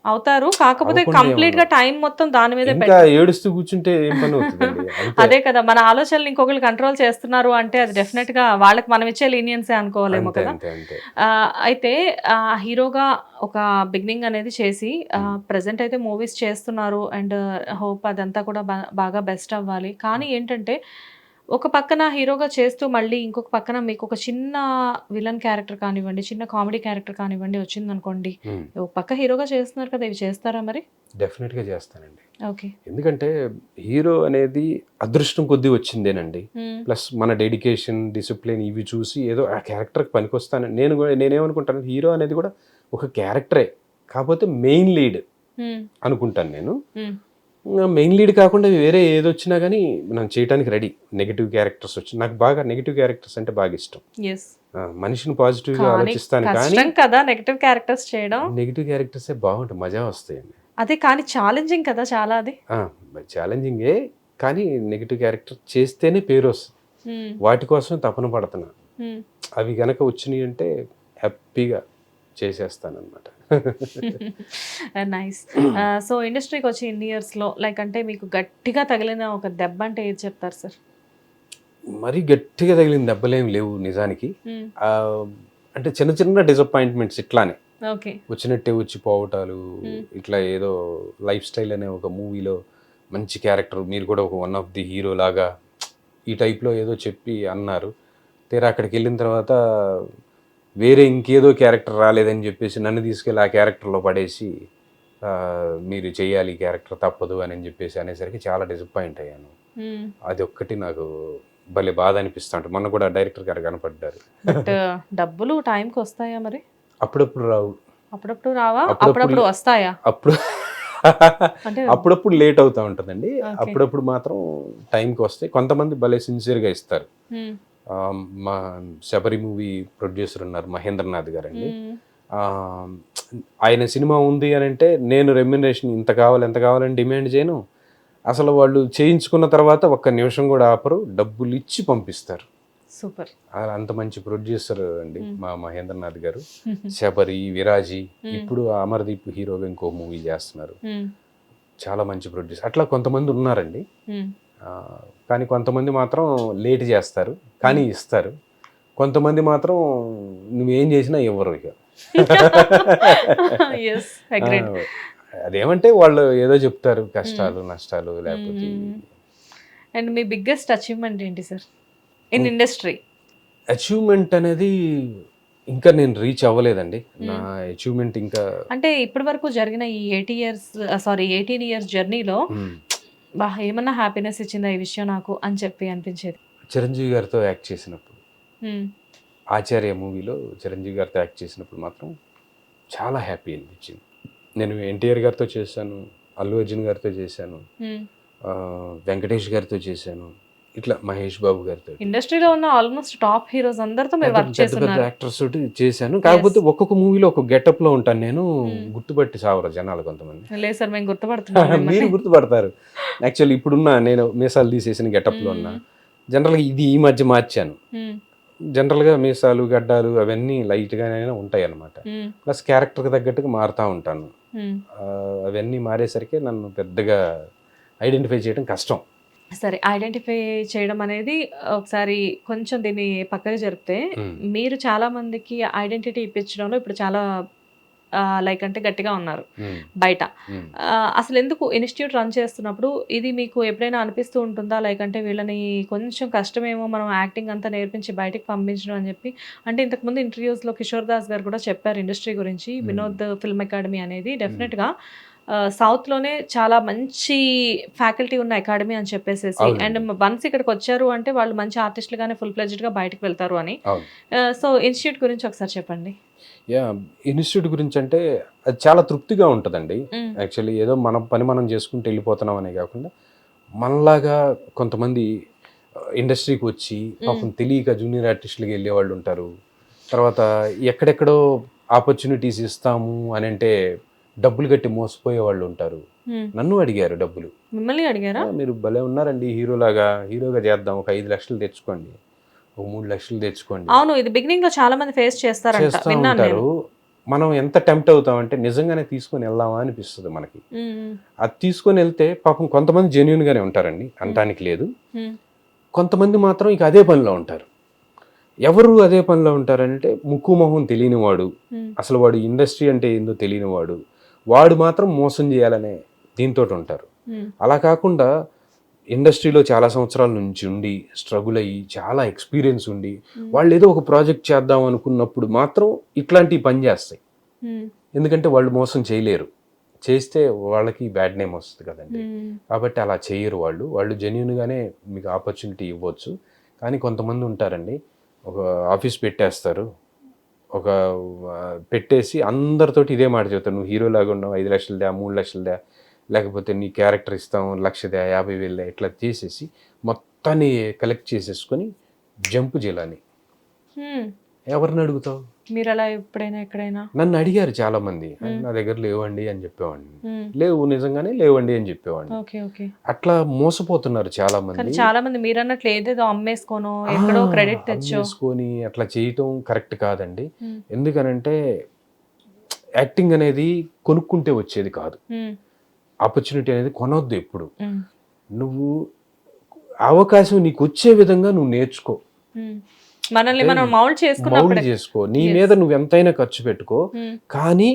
అవుతారు, కాకపోతే కంప్లీట్ గా టైం మొత్తం దాని మీద ఇంకా ఏడుస్తూ కూర్చుంటే ఏం పని అవుతుందండి. అదే కదా, మన ఆలోచనలు ఇంకొకరు కంట్రోల్ చేస్తున్నారు అంటే అది డెఫినెట్ గా వాళ్ళకి మనం ఇచ్చే లీనియన్సే అనుకోవాలేమో కదా. అయితే హీరోగా ఒక బిగినింగ్ అనేది చేసి ప్రెసెంట్ అయితే మూవీస్ చేస్తున్నారు అండ్ హోప్ అదంతా కూడా బాగా బెస్ట్ అవ్వాలి. కానీ ఏంటంటే ఒక పక్కన హీరోగా చేస్తూ మళ్ళీ ఇంకొక పక్కన మీకు ఒక చిన్న విలన్ క్యారెక్టర్ కానివ్వండి, చిన్న కామెడీ క్యారెక్టర్ కానివ్వండి వచ్చింది అనుకోండి, ఒక పక్క హీరోగా చేస్తున్నారు కదా, ఇవి చేస్తారా మరి? డెఫినెట్గా చేస్తానండి. ఓకే. ఎందుకంటే హీరో అనేది అదృష్టం కొద్దీ వచ్చిందేనండి. ప్లస్ మన డెడికేషన్, డిసిప్లిన్ ఇవి చూసి ఏదో ఆ క్యారెక్టర్కి పనికొస్తాను. నేనేమనుకుంటాను, హీరో అనేది కూడా ఒక క్యారెక్టరే, కాకపోతే మెయిన్ లీడ్ అనుకుంటాను నేను. మెయిన్ లీడ్ కాకుండా వేరే ఏది వచ్చినా కానీ మనం చేయడానికి రెడీ. నెగిటివ్ క్యారెక్టర్స్ వచ్చి నాకు బాగా నెగిటివ్ క్యారెక్టర్స్ అంటే బాగా ఇష్టం. మనిషిని పాజిటివ్ గా ఆలోచిస్తాను కానీ కదా నెగిటివ్ క్యారెక్టర్స్ చేయడం. నెగిటివ్ క్యారెక్టర్స్ బాగుంటాయి, మజా వస్తాయండి. అదే కానీ ఛాలెంజింగ్ కదా చాలా. అది ఛాలెంజింగే, కానీ నెగిటివ్ క్యారెక్టర్ చేస్తేనే పేరు వస్తుంది. వాటి కోసం తపన పడుతున్నా. అవి గనక వచ్చినాయి అంటే హ్యాపీగా చేసేస్తాను అనమాట. నైస్. సో ఇండస్ట్రీకి వచ్చి ఇన్ని ఇయర్స్లో లైక్ అంటే మీకు గట్టిగా తగిలిన ఒక దెబ్బ అంటే ఏది చెప్తారు సార్? మరీ గట్టిగా తగిలిన దెబ్బలేం లేవు నిజానికి. అంటే చిన్న చిన్న డిసప్పాయింట్మెంట్స్ ఇట్లానే ఓకే. వచ్చినట్టే వచ్చి పోవటాలు, ఇట్లా ఏదో లైఫ్ స్టైల్ అనే ఒక మూవీలో మంచి క్యారెక్టర్, మీరు కూడా ఒక వన్ ఆఫ్ ది హీరో లాగా ఈ టైప్లో ఏదో చెప్పి అన్నారు. తీరా అక్కడికి వెళ్ళిన తర్వాత వేరే ఇంకేదో క్యారెక్టర్ రాలేదని చెప్పేసి నన్ను తీసుకెళ్ళి ఆ క్యారెక్టర్లో పడేసి మీరు చేయాలి ఈ క్యారెక్టర్ తప్పదు అని చెప్పేసి అనేసరికి చాలా డిసప్పాయింట్ అయ్యాను. అది ఒక్కటి నాకు భలే బాధ అనిపిస్తుంటుంది. మొన్న కూడా డైరెక్టర్ గారు కనపడ్డారు. బట్ డబ్బులు టైంకి వస్తాయా మరి? అప్పుడప్పుడు రావు. అప్పుడప్పుడు రావా? అప్పుడప్పుడు వస్తాయా? అప్పుడు అంటే అప్పుడప్పుడు లేట్ అవుతా ఉంటుందండి. అప్పుడప్పుడు మాత్రం టైంకి వస్తాయి. కొంతమంది భలే సిన్సియర్గా ఇస్తారు. మా శబరి మూవీ ప్రొడ్యూసర్ ఉన్నారు మహేంద్రనాథ్ గారండి. ఆయన సినిమా ఉంది అని అంటే నేను రెమ్యునరేషన్ ఇంత కావాలి ఎంత కావాలని డిమాండ్ చేయను. అసలు వాళ్ళు చేయించుకున్న తర్వాత ఒక్క నిమిషం కూడా ఆపరు, డబ్బులు ఇచ్చి పంపిస్తారు. సూపర్. అంత మంచి ప్రొడ్యూసర్ అండి మా మహేంద్రనాథ్ గారు. శబరి, విరాజీ, ఇప్పుడు అమర్దీప్ హీరోగా ఇంకో మూవీ చేస్తున్నారు. చాలా మంచి ప్రొడ్యూసర్. అట్లా కొంతమంది ఉన్నారండి. కానీ కొంతమంది మాత్రం లేట్ చేస్తారు కానీ ఇస్తారు. కొంతమంది మాత్రం నువ్వేం చేసినా ఇవ్వరు. ఇక అదేమంటే వాళ్ళు ఏదో చెప్తారు, కష్టాలు నష్టాలు లేకపోతే. అండ్ మీ బిగ్గెస్ట్ అచీవ్మెంట్ ఏంటి సార్ ఇన్ ఇండస్ట్రీ? అచీవ్మెంట్ అనేది ఇంకా నేను రీచ్ అవ్వలేదండి. నా అచీవ్మెంట్ ఇంకా అంటే ఇప్పటి వరకు జరిగిన ఈ 18 ఇయర్స్ జర్నీలో ఏమన్నా హ్యాపీనెస్ ఇచ్చిందా ఈ విషయం నాకు అని చెప్పి అనిపించేది? చిరంజీవి గారితో యాక్ట్ చేసినప్పుడు, ఆచార్య మూవీలో చిరంజీవి గారితో యాక్ట్ చేసినప్పుడు మాత్రం చాలా హ్యాపీ అనిపించింది. నేను ఎన్టీఆర్ గారితో చేశాను, అల్లు అర్జున్ గారితో చేశాను, వెంకటేష్ గారితో చేశాను, ఇట్లా మహేష్ బాబు గారితో, ఇండస్ట్రీలో ఉన్న ఆల్మోస్ట్ టాప్ హీరోస్ అందరితో మీరు వర్క్ చేస్తున్నారు. యాక్టర్స్ తోటి చేశాను. కాకపోతే ఒక్కొక్క మూవీలో ఒక గెటప్ లో ఉంటాను నేను. గుర్తుపట్టి సావరు జనాలు కొంతమంది. లేదు సార్, మేము గుర్తుపడుతున్నాం. మీరు గుర్తుపడతారు. యాక్చువల్లీ ఇప్పుడున్న నేను మీసాలు తీసేసిన గెటప్ లో ఉన్నా. జనరల్గా ఇది ఈ మధ్య మార్చాను. జనరల్గా మీసాలు గడ్డాలు అవన్నీ లైట్గానే ఉంటాయి అన్నమాట. ప్లస్ క్యారెక్టర్కి తగ్గట్టుగా మారుతూ ఉంటాను. అవన్నీ మారేసరికి నన్ను పెద్దగా ఐడెంటిఫై చేయడం కష్టం. సరే, ఐడెంటిఫై చేయడం అనేది ఒకసారి కొంచెం దీన్ని పక్కకి జరిపితే, మీరు చాలా మందికి ఐడెంటిటీ ఇప్పించడంలో ఇప్పుడు చాలా లైక్ అంటే గట్టిగా ఉన్నారు బయట. అసలు ఎందుకు ఇన్స్టిట్యూట్ రన్ చేస్తున్నప్పుడు ఇది మీకు ఎప్పుడైనా అనిపిస్తూ ఉంటుందా, లైక్ అంటే వీళ్ళని కొంచెం కష్టమేమో మనం యాక్టింగ్ అంతా నేర్పించి బయటికి పంపించడం అని చెప్పి? అంటే ఇంతకుముందు ఇంటర్వ్యూస్లో కిషోర్ దాస్ గారు కూడా చెప్పారు ఇండస్ట్రీ గురించి. వినోద్ ఫిల్మ్ అకాడమీ అనేది డెఫినెట్గా సౌత్లోనే చాలా మంచి ఫ్యాకల్టీ ఉన్న అకాడమీ అని చెప్పేసేసి, అండ్ వన్స్ ఇక్కడికి వచ్చారు అంటే వాళ్ళు మంచి ఆర్టిస్టులుగానే ఫుల్ ఫ్లెడ్జ్డ్గా బయటకు వెళ్తారు అని. సో ఇన్స్టిట్యూట్ గురించి ఒకసారి చెప్పండి. ఇన్స్టిట్యూట్ గురించి అంటే అది చాలా తృప్తిగా ఉంటుందండి. యాక్చువల్లీ ఏదో మన పని మనం చేసుకుంటూ వెళ్ళిపోతున్నాం అనే కాకుండా, మనలాగా కొంతమంది ఇండస్ట్రీకి వచ్చి పాపం తెలియక జూనియర్ ఆర్టిస్టులకి వెళ్ళే వాళ్ళు ఉంటారు. తర్వాత ఎక్కడెక్కడో ఆపర్చునిటీస్ ఇస్తాము అని అంటే డబ్బులు కట్టి మోసపోయే వాళ్ళు ఉంటారు. నన్ను అడిగారు డబ్బులు. మిమ్మల్ని అడిగారా? మీరు భలే ఉన్నారండి, హీరోగా చేద్దాం, ఒక 5 లక్షలు తెచ్చుకోండి, ఒక 3 లక్షలు తెచ్చుకోండి. అవును, ఇది బిగినింగ్ లో చాలా మంది ఫేస్ చేస్తారు. మనం ఎంత టెంప్ట్ అవుతామంటే నిజంగానే తీసుకొని వెళ్దామా అనిపిస్తుంది మనకి. అది తీసుకొని వెళ్తే పాపం కొంతమంది జెన్యూన్ గానే ఉంటారండి, అనటానికి లేదు. కొంతమంది మాత్రం ఇక అదే పనిలో ఉంటారు. ఎవరు అదే పనిలో ఉంటారంటే ముక్కు మొహం తెలియనివాడు, అసలు వాడు ఇండస్ట్రీ అంటే ఏందో తెలియనివాడు, వాడు మాత్రం మోసం చేయాలనే దీంతో ఉంటారు. అలా కాకుండా ఇండస్ట్రీలో చాలా సంవత్సరాల నుంచి ఉండి స్ట్రగుల్ అయ్యి చాలా ఎక్స్పీరియన్స్ ఉండి వాళ్ళు ఏదో ఒక ప్రాజెక్ట్ చేద్దాం అనుకున్నప్పుడు మాత్రం ఇట్లాంటివి పని చేస్తాయి. ఎందుకంటే వాళ్ళు మోసం చేయలేరు, చేస్తే వాళ్ళకి బ్యాడ్ నేమ్ వస్తుంది కదండి. కాబట్టి అలా చేయరు వాళ్ళు జెన్యూన్గానే మీకు ఆపర్చునిటీ ఇవ్వచ్చు. కానీ కొంతమంది ఉంటారండి, ఒక ఆఫీస్ పెట్టేస్తారు, పెట్టేసి అందరితోటి ఇదే మాట చెబుతారు, నువ్వు హీరోలాగా ఉన్నావు, 5 లక్షలు దా, 3 లక్షలు దా, లేకపోతే నీ క్యారెక్టర్ ఇస్తాం 1,00,000 50,000 ఇట్లా చేసేసి మొత్తాన్ని కలెక్ట్ చేసేసుకొని జంపు చేయాలని. ఎవరిని అడుగుతావు? మీరు అలా ఎప్పుడైనా ఎక్కడైనా? నన్ను అడిగారు చాలా మంది, నా దగ్గర లేవండి అని చెప్పేవాడిని. లేవు, నిజంగానే లేవండి అని చెప్పేవాడిని. అట్లా మోసపోతున్నారు చాలా మంది. చాలా మంది మీరు అన్నట్లు ఏదేదో అమ్మేసుకోను, ఎక్కడో క్రెడిట్ తెచ్చుకొని అట్లా చేయటం కరెక్ట్ కాదండి. ఎందుకనంటే యాక్టింగ్ అనేది కొనుక్కుంటే వచ్చేది కాదు, ఆపర్చునిటీ అనేది కొనొద్దు ఎప్పుడు. నువ్వు అవకాశం నీకు వచ్చే విధంగా నువ్వు నేర్చుకో. మనల్ని మనం మౌల్డ్ మౌల్డ్ చేసుకున్నప్పుడే. చేసుకో, నీ మీద నువ్వు ఎంతైనా ఖర్చు పెట్టుకో, కానీ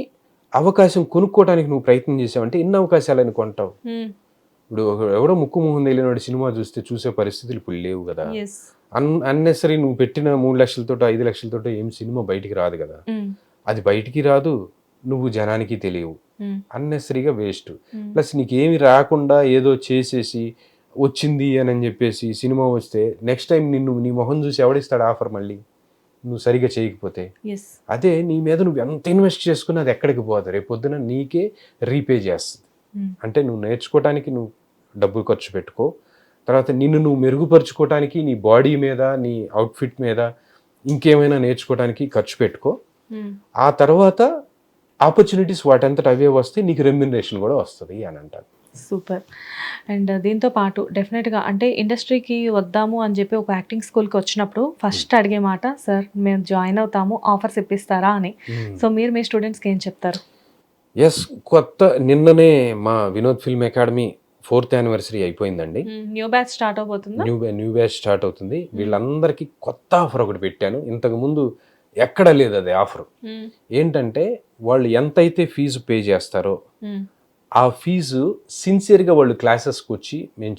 అవకాశం కొనుక్కోవడానికి నువ్వు ప్రయత్నం చేసావంటే ఎన్ని అవకాశాలని కొంటావు. ఇప్పుడు ఎవడో ముక్కు మొహం తెలియనివాడు సినిమా చూసే పరిస్థితులు ఇప్పుడు లేవు కదా. అన్నెసరీ నువ్వు పెట్టిన 3 లక్షలతో 5 లక్షలతో ఏం సినిమా బయటికి రాదు కదా. అది బయటికి రాదు, నువ్వు జనానికి తెలియవు, అన్నెసరీగా వేస్ట్. ప్లస్ నీకేమి రాకుండా ఏదో చేసేసి వచ్చింది అని చెప్పేసి సినిమా వస్తే నెక్స్ట్ టైం నీ మొహం చూసి ఎవడిస్తాడు ఆఫర్ మళ్ళీ నువ్వు సరిగా చేయకపోతే. అదే నీ మీద నువ్వు ఎంత ఇన్వెస్ట్ చేసుకున్నా అది ఎక్కడికి పోదు, రేపు పొద్దున నీకే రీపే చేస్తుంది. అంటే నువ్వు నేర్చుకోవడానికి నువ్వు డబ్బులు ఖర్చు పెట్టుకో, తర్వాత నిన్ను నువ్వు మెరుగుపరుచుకోవడానికి నీ బాడీ మీద, నీ అవుట్ఫిట్ మీద, ఇంకేమైనా నేర్చుకోవడానికి ఖర్చు పెట్టుకో. ఆ తర్వాత ఆపర్చునిటీస్ వాటంతట అవే వస్తే నీకు రెమ్యునరేషన్ కూడా వస్తుంది అని అంటాను. సూపర్. అండ్ దీంతో పాటు డెఫినెట్గా అంటే ఇండస్ట్రీకి వద్దాము అని చెప్పి ఒక యాక్టింగ్ స్కూల్కి వచ్చినప్పుడు ఫస్ట్ అడిగే మాట, సార్ మేము జాయిన్ అవుతాము, ఆఫర్స్ ఇప్పిస్తారా అని. సో మీరు మీ స్టూడెంట్స్కి ఏం చెప్తారు? ఎస్, నిన్ననే మా Vinod film academy 4th anniversary అయిపోయిందండి. న్యూ బ్యాచ్ స్టార్ట్ అవబోతుందా? న్యూ బ్యాచ్ స్టార్ట్ అవుతుంది. వీళ్ళందరికీ కొత్త ఆఫర్ ఒకటి పెట్టాను, ఇంతకు ముందు ఎక్కడ లేదు అది ఆఫర్. ఏంటంటే వాళ్ళు ఎంతైతే ఫీజు పే చేస్తారో ఆ ఫీజు సిన్సియర్గా వాళ్ళు క్లాసెస్కి వచ్చి మేము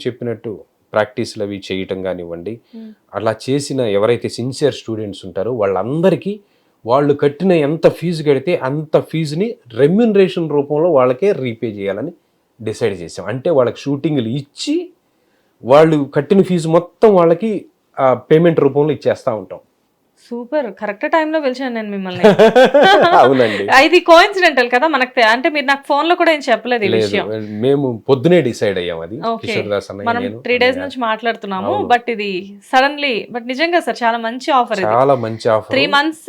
చెప్పినట్టు ప్రాక్టీస్లు అవి చేయటం కానివ్వండి, అలా చేసిన ఎవరైతే సిన్సియర్ స్టూడెంట్స్ ఉంటారో వాళ్ళందరికీ వాళ్ళు కట్టిన ఎంత ఫీజు కడితే అంత ఫీజుని రెమ్యునరేషన్ రూపంలో వాళ్ళకే రీపే చేయాలని డిసైడ్ చేసాం. అంటే వాళ్ళకి షూటింగ్లు ఇచ్చి వాళ్ళు కట్టిన ఫీజు మొత్తం వాళ్ళకి పేమెంట్ రూపంలో ఇచ్చేస్తూ ఉంటాం. సూపర్, కరెక్ట్ టైంలో పిలిచాను నేను మిమ్మల్ని. అవునండి, ఇది కోఇన్సిడెంటల్ కదా మనకు, అంటే మీరు నాకు ఫోన్ లో కూడా ఏం చెప్పలేదు ఈ విషయం. మేము పొద్దునే డిసైడ్ అయ్యాం. అది కిషోర్ దాస్ అన్న, మనం 3 days నుంచి మాట్లాడుతున్నాము, బట్ ఇది సడన్లీ. బట్ నిజంగా సార్ చాలా మంచి ఆఫర్, చాలా మంచి offer. 3 months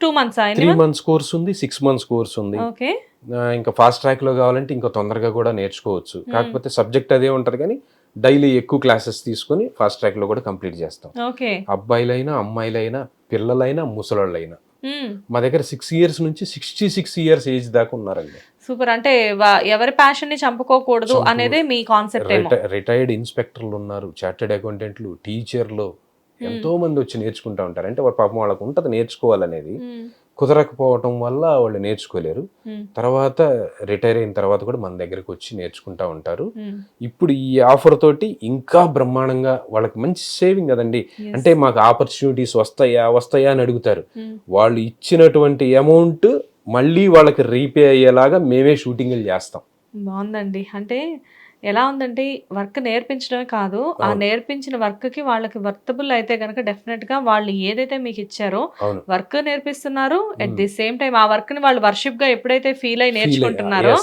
2 months 3 months course ఉంది, 6 months కోర్స్ ఉంది. ఓకే, ఇంకా ఫాస్ట్ ట్రాక్ లో కావాలంటే ఇంకా తొందరగా కూడా నేర్చుకోవచ్చు. కాకపోతే సబ్జెక్ట్ అదే ఉంటది కానీ డైలీ ఎక్కువ క్లాసెస్ తీసుకొని ఫాస్ట్ ట్రాక్ లో కూడా కంప్లీట్ చేస్తాం. ఓకే, అబ్బాయిలైనా అమ్మాయిలైనా పిల్లలైనా ముసలోళ్ళైనా మా దగ్గర 6 years నుంచి 66 years ఏజ్ దాకా ఉన్నారండి. సూపర్. అంటే ఎవరి ప్యాషన్ ని చంపుకోకూడదు అనేదే మీ కాన్సెప్ట్ ఏమో. రిటైర్డ్ ఇన్స్పెక్టర్లు ఉన్నారు, చార్టెడ్ అకౌంటెంట్లు, టీచర్లు ఎంతో మంది వచ్చి నేర్చుకుంటా ఉంటారు. అంటే పాపం వాళ్ళకు ఉంటది నేర్చుకోవాలనేది, కుదరకపోవటం వల్ల వాళ్ళు నేర్చుకోలేరు. తర్వాత రిటైర్ అయిన తర్వాత కూడా మన దగ్గరకు వచ్చి నేర్చుకుంటా ఉంటారు. ఇప్పుడు ఈ ఆఫర్ తోటి ఇంకా బ్రహ్మాండంగా వాళ్ళకి మంచి సేవింగ్ కదండి. అంటే మాకు ఆపర్చునిటీస్ వస్తాయా అని అడుగుతారు. వాళ్ళు ఇచ్చినటువంటి అమౌంట్ మళ్ళీ వాళ్ళకి రీపే అయ్యేలాగా మేమే షూటింగ్లు చేస్తాం. బాగుందండి. అంటే ఎలా ఉందంటే వర్క్ నేర్పించడమే కాదు, ఆ నేర్పించిన వర్క్ కి వాళ్ళకి వర్తబుల్ అయితే గనక డెఫినెట్ గా వాళ్ళు ఏదైతే మీకు ఇచ్చారో వర్క్ నేర్పిస్తున్నారు, అట్ ది సేమ్ టైం ఆ వర్క్ ని వాళ్ళు వర్షిప్ గా ఎప్పుడైతే ఫీల్ అయి నేర్చుకుంటున్నారో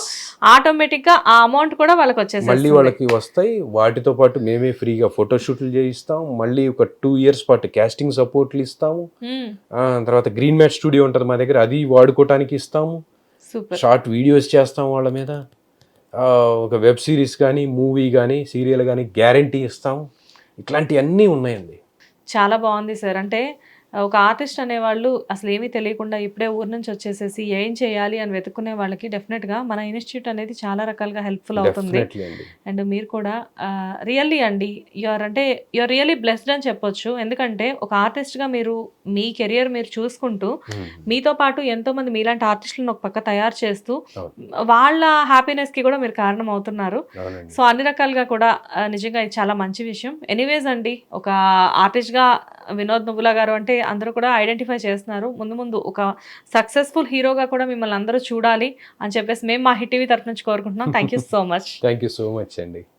ఆటోమేటిక్ గా ఆ అమౌంట్ కూడా వాళ్ళకి వచ్చేసి మళ్ళీ వాళ్ళకి వస్తాయి. వాటితో పాటు మేమే ఫ్రీగా ఫోటోషూట్లు చేయిస్తాం, మళ్ళీ ఒక 2 years పాటు కాస్టింగ్ సపోర్ట్లు ఇస్తాము. తర్వాత గ్రీన్ మ్యాట్ స్టూడియో ఉంటుంది మా దగ్గర, అది వాడుకోవటానికి ఇస్తాము. షార్ట్ వీడియోస్ చేస్తాం వాళ్ళ మీద, ఒక వెబ్ సిరీస్ కానీ మూవీ కానీ సీరియల్ కానీ గ్యారంటీ ఇస్తాం. ఇట్లాంటివన్నీ ఉన్నాయండి. చాలా బాగుంది సార్. అంటే ఒక ఆర్టిస్ట్ అనేవాళ్ళు అసలు ఏమీ తెలియకుండా ఇప్పుడే ఊరు నుంచి వచ్చేసేసి ఏం చేయాలి అని వెతుక్కునే వాళ్ళకి డెఫినెట్గా మన ఇన్స్టిట్యూట్ అనేది చాలా రకాలుగా హెల్ప్ఫుల్ అవుతుంది. అండ్ మీరు కూడా రియల్లీ అండి యూఆర్ రియల్లీ బ్లెస్డ్ అని చెప్పొచ్చు. ఎందుకంటే ఒక ఆర్టిస్ట్గా మీరు మీ కెరియర్ మీరు చూసుకుంటూ మీతో పాటు ఎంతోమంది మీలాంటి ఆర్టిస్టులను ఒక పక్క తయారు చేస్తూ వాళ్ళ హ్యాపీనెస్కి కూడా మీరు కారణం అవుతున్నారు. సో అన్ని రకాలుగా కూడా నిజంగా ఇది చాలా మంచి విషయం. ఎనీవేస్ అండి, ఒక ఆర్టిస్ట్గా వినోద్ నువ్వులా గారు అంటే అందరూ కూడా ఐడెంటిఫై చేస్తున్నారు. ముందు ఒక సక్సెస్ఫుల్ హీరోగా కూడా మిమ్మల్ని అందరూ చూడాలి అని చెప్పేసి మేము మా హిట్ టీవీ తరఫు నుంచి కోరుకుంటున్నాం. Thank you so much. Thank you so much అండి.